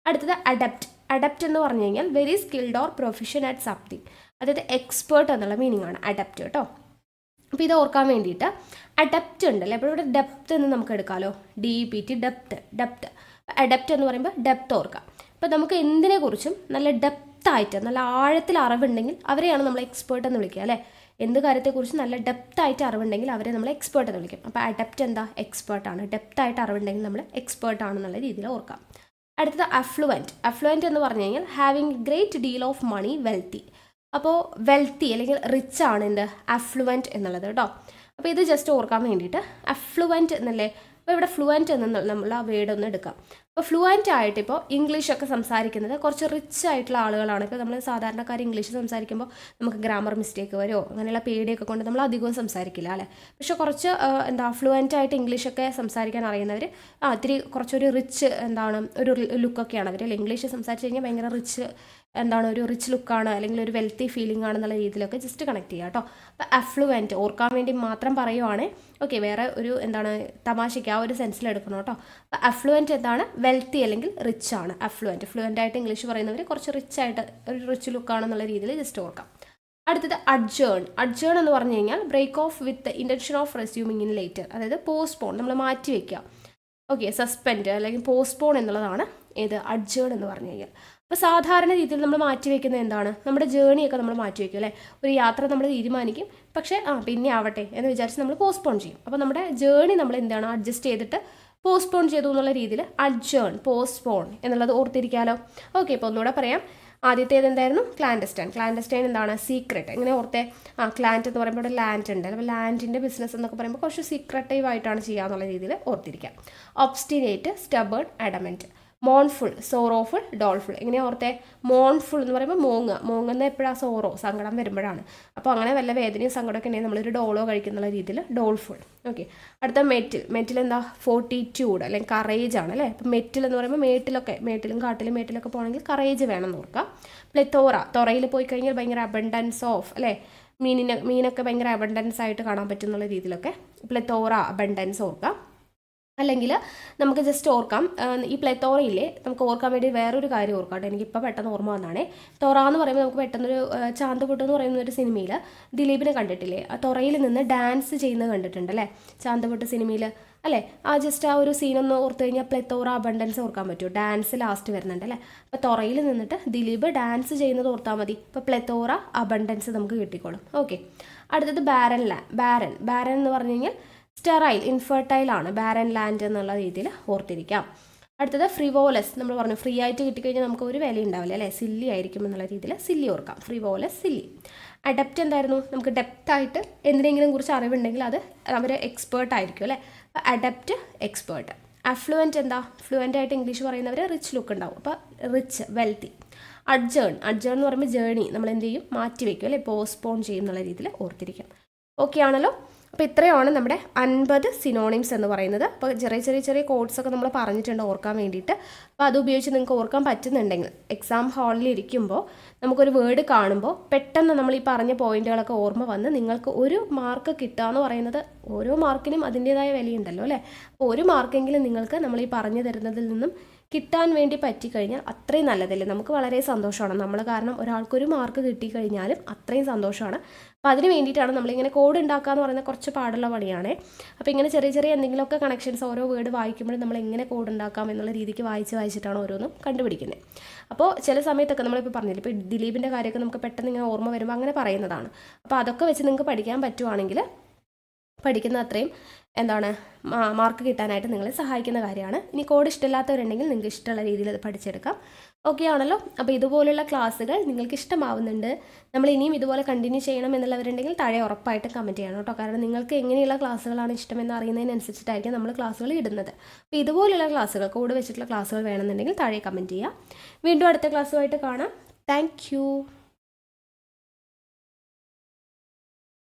അടുത്തത് അഡപ്റ്റ്. അഡപ്റ്റ് എന്ന് പറഞ്ഞു കഴിഞ്ഞാൽ very skilled or profession at something, അതായത് എക്സ്പേർട്ട് എന്നുള്ള മീനിങ് ആണ് അഡപ്റ്റ് കേട്ടോ. അപ്പോൾ ഇത് ഓർക്കാൻ വേണ്ടിയിട്ട് അഡപ്റ്റ് ഉണ്ടല്ലേ, അപ്പോൾ ഇവിടെ ഡെപ്ത് എന്ന് നമുക്ക് എടുക്കാമല്ലോ, DEPT ഡെപ്ത്. അഡപ്റ്റ് എന്ന് പറയുമ്പോൾ ഡെപ്ത് ഓർക്കാം. അപ്പോൾ നമുക്ക് എന്തിനെക്കുറിച്ചും നല്ല ഡെപ്തായിട്ട് നല്ല ആഴത്തിൽ അറിവുണ്ടെങ്കിൽ അവരെയാണ് നമ്മൾ എക്സ്പേർട്ട് എന്ന് വിളിക്കുക അല്ലേ. എന്ത് കാര്യത്തെക്കുറിച്ച് നല്ല ഡെപ്തായിട്ട് അറിവുണ്ടെങ്കിൽ അവരെ നമ്മൾ എക്സ്പേർട്ട് എന്ന് വിളിക്കും. അപ്പോൾ അഡപ്റ്റ് എന്താ എക്സ്പേർട്ടാണ്, ഡെപ്തായിട്ട് അറിവുണ്ടെങ്കിൽ നമ്മൾ എക്സ്പേർട്ടാണെന്നുള്ള രീതിയിൽ ഓർക്കാം. അടുത്തത് അഫ്ലുവൻറ്റ്. അഫ്ലുവൻറ്റ് എന്ന് പറഞ്ഞു കഴിഞ്ഞാൽ having great deal of money, wealthy. അപ്പോൾ വെൽത്തി അല്ലെങ്കിൽ റിച്ച് ആണ് എന്ത് അഫ്ലുവൻറ്റ് എന്നുള്ളത് കേട്ടോ. അപ്പോൾ ഇത് ജസ്റ്റ് ഓർക്കാൻ വേണ്ടിയിട്ട് അഫ്ലുവൻറ്റ് എന്നല്ലേ. അപ്പോൾ ഇവിടെ ഫ്ലുവൻറ്റ് എന്ന് നമ്മൾ ആ വേർഡ് ഒന്ന് എടുക്കാം. അപ്പോൾ ഫ്ലുവൻറ്റ് ആയിട്ട് ഇപ്പോൾ ഇംഗ്ലീഷൊക്കെ സംസാരിക്കുന്നത് കുറച്ച് റിച്ച് ആയിട്ടുള്ള ആളുകളാണ്. ഇപ്പോൾ നമ്മൾ സാധാരണക്കാർ ഇംഗ്ലീഷ് സംസാരിക്കുമ്പോൾ നമുക്ക് ഗ്രാമർ മിസ്റ്റേക്ക് വരുമോ അങ്ങനെയുള്ള പേടിയൊക്കെ കൊണ്ട് നമ്മൾ അധികവും സംസാരിക്കില്ല അല്ലേ. പക്ഷെ കുറച്ച് എന്താ ഫ്ലുവൻറ്റ് ആയിട്ട് ഇംഗ്ലീഷൊക്കെ സംസാരിക്കാൻ അറിയുന്നവർ ഇത്തിരി കുറച്ചൊരു റിച്ച് എന്താണ് ഒരു ലുക്കൊക്കെയാണ് അവർ. ഇംഗ്ലീഷ് സംസാരിച്ച് കഴിഞ്ഞാൽ ഭയങ്കര റിച്ച് എന്താണ് ഒരു റിച്ച് ലുക്കാണ് അല്ലെങ്കിൽ ഒരു വെൽത്തി ഫീലിംഗ് ആണെന്നുള്ള രീതിയിലൊക്കെ ജസ്റ്റ് കണക്ട് ചെയ്യുക കേട്ടോ. അപ്പോൾ അഫ്ലുവൻറ്റ് ഓർക്കാൻ വേണ്ടി മാത്രം പറയുവാണ്. ഓക്കെ, വേറെ ഒരു എന്താണ് തമാശയ്ക്ക് ആ ഒരു സെൻസിൽ എടുക്കണം കേട്ടോ. അപ്പോൾ അഫ്ലുവൻറ്റ് എന്താണ് വെൽത്തി അല്ലെങ്കിൽ റിച്ച് ആണ് അഫ്ലുവൻറ്റ്. ഫ്ലുവൻ്റ് ആയിട്ട് ഇംഗ്ലീഷ് പറയുന്നവർ കുറച്ച് റിച്ച് ആയിട്ട് ഒരു റിച്ച് ലുക്കാണെന്നുള്ള രീതിയിൽ ജസ്റ്റ് ഓർക്കാം. അടുത്തത് അഡ്ജേൺ. അഡ്ജേൺ എന്ന് പറഞ്ഞു കഴിഞ്ഞാൽ break off with intention of resuming in later, അതായത് പോസ്റ്റ്പോൺ നമ്മൾ മാറ്റി വയ്ക്കുക. ഓക്കെ, സസ്പെൻഡ് അല്ലെങ്കിൽ പോസ്റ്റ്പോൺ എന്നുള്ളതാണ് ഏത് അഡ്ജേൺ എന്ന് പറഞ്ഞു കഴിഞ്ഞാൽ. അപ്പോൾ സാധാരണ രീതിയിൽ നമ്മൾ മാറ്റി വയ്ക്കുന്നത് എന്താണ്, നമ്മുടെ ജേണിയൊക്കെ നമ്മൾ മാറ്റി വയ്ക്കും അല്ലേ. ഒരു യാത്ര നമ്മൾ തീരുമാനിക്കും, പക്ഷേ പിന്നെ ആവട്ടെ എന്ന് വിചാരിച്ച് നമ്മൾ പോസ്റ്റ്പോൺ ചെയ്യും. അപ്പോൾ നമ്മുടെ ജേണി നമ്മൾ എന്താണ് അഡ്ജസ്റ്റ് ചെയ്തിട്ട് പോസ്റ്റ്പോൺ ചെയ്തു എന്നുള്ള രീതിയിൽ അഡ്ജേൺ, പോസ്റ്റ്പോൺ എന്നുള്ളത് ഓർത്തിരിക്കാമല്ലോ. ഓക്കെ, ഇപ്പോൾ ഒന്നുകൂടെ പറയാം. ആദ്യത്തേത് എന്തായിരുന്നു ക്ലാൻഡസ്റ്റൈൻ. ക്ലാൻഡസ്റ്റൈൻ എന്താണ് സീക്രട്ട്. എങ്ങനെ ഓർത്തേ, ക്ലാൻറ്റ് എന്ന് പറയുമ്പോൾ ഇവിടെ ലാൻഡ് ഉണ്ട്, അപ്പോൾ ലാൻഡിൻ്റെ ബിസിനസ് എന്നൊക്കെ പറയുമ്പോൾ കുറച്ച് സീക്രട്ടീവ് ആയിട്ടാണ് ചെയ്യുക എന്നുള്ള രീതിയിൽ ഓർത്തിരിക്കാം. Obstinate, stubborn, അഡമൻറ്റ്. Mournful, sorrowful, ഡോൾഫുൾ. എങ്ങനെ ഓർത്തേ, മോൺഫുൾ എന്ന് പറയുമ്പോൾ മോങ്ങുന്ന എപ്പോഴാണ് സോറോ സങ്കടം വരുമ്പോഴാണ്. അപ്പോൾ അങ്ങനെ വല്ല വേദനയും സങ്കടമൊക്കെ ഉണ്ടെങ്കിൽ നമ്മളൊരു ഡോളോ കഴിക്കുന്നുള്ള രീതിയിൽ ഡോൾഫുൾ. ഓക്കെ, അടുത്ത മെറ്റിൽ എന്താ ഫോർട്ടിറ്റ്യൂഡ് അല്ലെങ്കിൽ കറേജ് ആണ് അല്ലേ. അപ്പോൾ മെറ്റിൽ എന്ന് പറയുമ്പോൾ മേട്ടിലും മേട്ടിലൊക്കെ പോകണമെങ്കിൽ കറേജ് വേണമെന്ന് ഓർക്കാം. പ്ലെത്തോറ, തൊറയിൽ പോയി കഴിഞ്ഞാൽ ഭയങ്കര അബണ്ടൻസ് ഓഫ് അല്ലേ, മീനൊക്കെ ഭയങ്കര അബണ്ടൻസ് ആയിട്ട് കാണാൻ പറ്റുന്നുള്ള രീതിയിലൊക്കെ പ്ലെത്തോറ അബണ്ടൻസ് ഓർക്കാം. അല്ലെങ്കിൽ നമുക്ക് ജസ്റ്റ് ഓർക്കാം, ഈ പ്ലെത്തോറയില്ലേ നമുക്ക് ഓർക്കാൻ വേണ്ടി വേറൊരു കാര്യം ഓർക്കാം കേട്ടോ. എനിക്കിപ്പോൾ പെട്ടെന്ന് ഓർമ്മ വന്നാണേ. തൊറ എന്ന് പറയുമ്പോൾ നമുക്ക് പെട്ടെന്നൊരു ചാന്തുപൊട്ട് എന്ന് പറയുന്ന ഒരു സിനിമയിൽ ദിലീപിനെ കണ്ടിട്ടില്ലേ, ആ തൊറയിൽ നിന്ന് ഡാൻസ് ചെയ്യുന്നത് കണ്ടിട്ടുണ്ട് അല്ലേ ചാന്തുപൊട്ട് സിനിമയിൽ അല്ലേ. ജസ്റ്റ് ആ ഒരു സീനൊന്ന് ഓർത്ത് കഴിഞ്ഞാൽ പ്ലെത്തോറ അബണ്ടൻസ് ഓർക്കാൻ പറ്റുമോ, ഡാൻസ് ലാസ്റ്റ് വരുന്നുണ്ട് അല്ലേ. അപ്പോൾ തൊറയിൽ നിന്നിട്ട് ദിലീപ് ഡാൻസ് ചെയ്യുന്നത് ഓർത്താൽ മതി, ഇപ്പോൾ പ്ലെത്തോറ അബണ്ടൻസ് നമുക്ക് കിട്ടിക്കോളും. ഓക്കെ, അടുത്തത് ബാരൻ എന്ന് പറഞ്ഞു കഴിഞ്ഞാൽ സ്റ്റെറൈൽ, ഇൻഫെർട്ടൈൽ ആണ് ബാരൻ ലാൻഡ് എന്നുള്ള രീതിയിൽ ഓർത്തിരിക്കാം. അടുത്തത് ഫ്രിവോലസ്. നമ്മൾ പറഞ്ഞു ഫ്രീ ആയിട്ട് കിട്ടിക്കഴിഞ്ഞാൽ നമുക്ക് ഒരു വില ഉണ്ടാവില്ല അല്ലേ, സില്ലി ആയിരിക്കും എന്നുള്ള രീതിയിൽ സില്ലി ഓർക്കാം. ഫ്രിവോലസ്, സില്ലി. അഡപ്റ്റ് എന്തായിരുന്നു, നമുക്ക് ഡെപ്തായിട്ട് എന്തിനെങ്കിലും കുറിച്ച് അറിവുണ്ടെങ്കിൽ അത് അവർ എക്സ്പേർട്ട് ആയിരിക്കും അല്ലേ. Adept, expert. അഫ്ലുവൻറ്റ് എന്താ, ഫ്ലുവൻ്റ് ആയിട്ട് ഇംഗ്ലീഷ് പറയുന്നവർ റിച്ച് ലുക്ക് ഉണ്ടാവും, അപ്പോൾ റിച്ച്, വെൽത്തി. അഡ്ജേൺ എന്ന് പറയുമ്പോൾ ജേണി നമ്മൾ എന്ത് ചെയ്യും മാറ്റി വയ്ക്കും അല്ലേ, പോസ്റ്റ്പോൺ ചെയ്യും എന്നുള്ള രീതിയിൽ ഓർത്തിരിക്കാം. ഓക്കെ ആണല്ലോ. അപ്പോൾ ഇത്രയാണ് നമ്മുടെ 50 സിനോണിംസ് എന്ന് പറയുന്നത്. അപ്പോൾ ചെറിയ കോഡ്സൊക്കെ നമ്മൾ പറഞ്ഞിട്ടുണ്ട് ഓർക്കാൻ വേണ്ടിയിട്ട്. അപ്പോൾ അത് ഉപയോഗിച്ച് നിങ്ങൾക്ക് ഓർക്കാൻ പറ്റുന്നുണ്ടെങ്കിൽ എക്സാം ഹാളിൽ ഇരിക്കുമ്പോൾ നമുക്കൊരു വേർഡ് കാണുമ്പോൾ പെട്ടെന്ന് നമ്മൾ ഈ പറഞ്ഞ പോയിന്റുകളൊക്കെ ഓർമ്മ വന്ന് നിങ്ങൾക്ക് ഒരു മാർക്ക് കിട്ടുക എന്ന് പറയുന്നത് ഓരോ മാർക്കിനും അതിൻ്റേതായ വിലയുണ്ടല്ലോ അല്ലേ. അപ്പോൾ ഒരു മാർക്കെങ്കിലും നിങ്ങൾക്ക് നമ്മൾ ഈ പറഞ്ഞു തരുന്നതിൽ നിന്നും കിട്ടാൻ വേണ്ടി പറ്റിക്കഴിഞ്ഞാൽ അത്രയും നല്ലതല്ലേ, നമുക്ക് വളരെ സന്തോഷമാണ്. നമ്മൾ കാരണം ഒരാൾക്കൊരു മാർക്ക് കിട്ടിക്കഴിഞ്ഞാലും അത്രയും സന്തോഷമാണ്. അപ്പോൾ അതിന് വേണ്ടിയിട്ടാണ് നമ്മളിങ്ങനെ കോഡ് ഉണ്ടാക്കുക എന്ന് പറയുന്നത് കുറച്ച് പാടുള്ള പണിയാണ്. അപ്പോൾ ഇങ്ങനെ ചെറിയ എന്തെങ്കിലുമൊക്കെ കണക്ഷൻസ് ഓരോ വേർഡ് വായിക്കുമ്പോഴും നമ്മൾ എങ്ങനെ കോഡ് ഉണ്ടാക്കാം എന്നുള്ള രീതിക്ക് വായിച്ചിട്ടാണ് ഓരോന്നും കണ്ടുപിടിക്കുന്നത്. അപ്പോൾ ചില സമയത്തൊക്കെ നമ്മളിപ്പോൾ പറഞ്ഞില്ല, ഇപ്പോൾ ദിലീപിൻ്റെ കാര്യമൊക്കെ നമുക്ക് പെട്ടെന്ന് ഇങ്ങനെ ഓർമ്മ വരുമ്പോൾ അങ്ങനെ പറയുന്നതാണ്. അപ്പോൾ അതൊക്കെ വെച്ച് നിങ്ങൾക്ക് പഠിക്കാൻ പറ്റുവാണെങ്കിൽ പഠിക്കുന്ന അത്രയും എന്താണ് മാർക്ക് കിട്ടാനായിട്ട് നിങ്ങളെ സഹായിക്കുന്ന കാര്യമാണ്. ഇനി കോഡ് ഇഷ്ടമില്ലാത്തവരുണ്ടെങ്കിൽ നിങ്ങൾക്ക് ഇഷ്ടമുള്ള രീതിയിൽ അത് പഠിച്ചെടുക്കാം. ഓക്കെ ആണല്ലോ. അപ്പോൾ ഇതുപോലുള്ള ക്ലാസ്സുകൾ നിങ്ങൾക്ക് ഇഷ്ടമാവുന്നുണ്ട്, നമ്മൾ ഇനിയും ഇതുപോലെ കണ്ടിന്യൂ ചെയ്യണം എന്നുള്ളവരുണ്ടെങ്കിൽ താഴെ ഉറപ്പായിട്ടും കമൻറ്റ് ചെയ്യണം കേട്ടോ. കാരണം നിങ്ങൾക്ക് എങ്ങനെയുള്ള ക്ലാസ്സുകളാണ് ഇഷ്ടമെന്ന് അറിയുന്നതിനനുസരിച്ചിട്ടായിരിക്കും നമ്മൾ ക്ലാസ്സുകൾ ഇടുന്നത്. അപ്പോൾ ഇതുപോലുള്ള ക്ലാസ്സുകൾ കോഡ് വെച്ചിട്ടുള്ള ക്ലാസ്സുകൾ വേണമെന്നുണ്ടെങ്കിൽ താഴെ കമൻറ്റ് ചെയ്യാം. വീണ്ടും അടുത്ത ക്ലാസ്സുമായിട്ട് കാണാം. താങ്ക്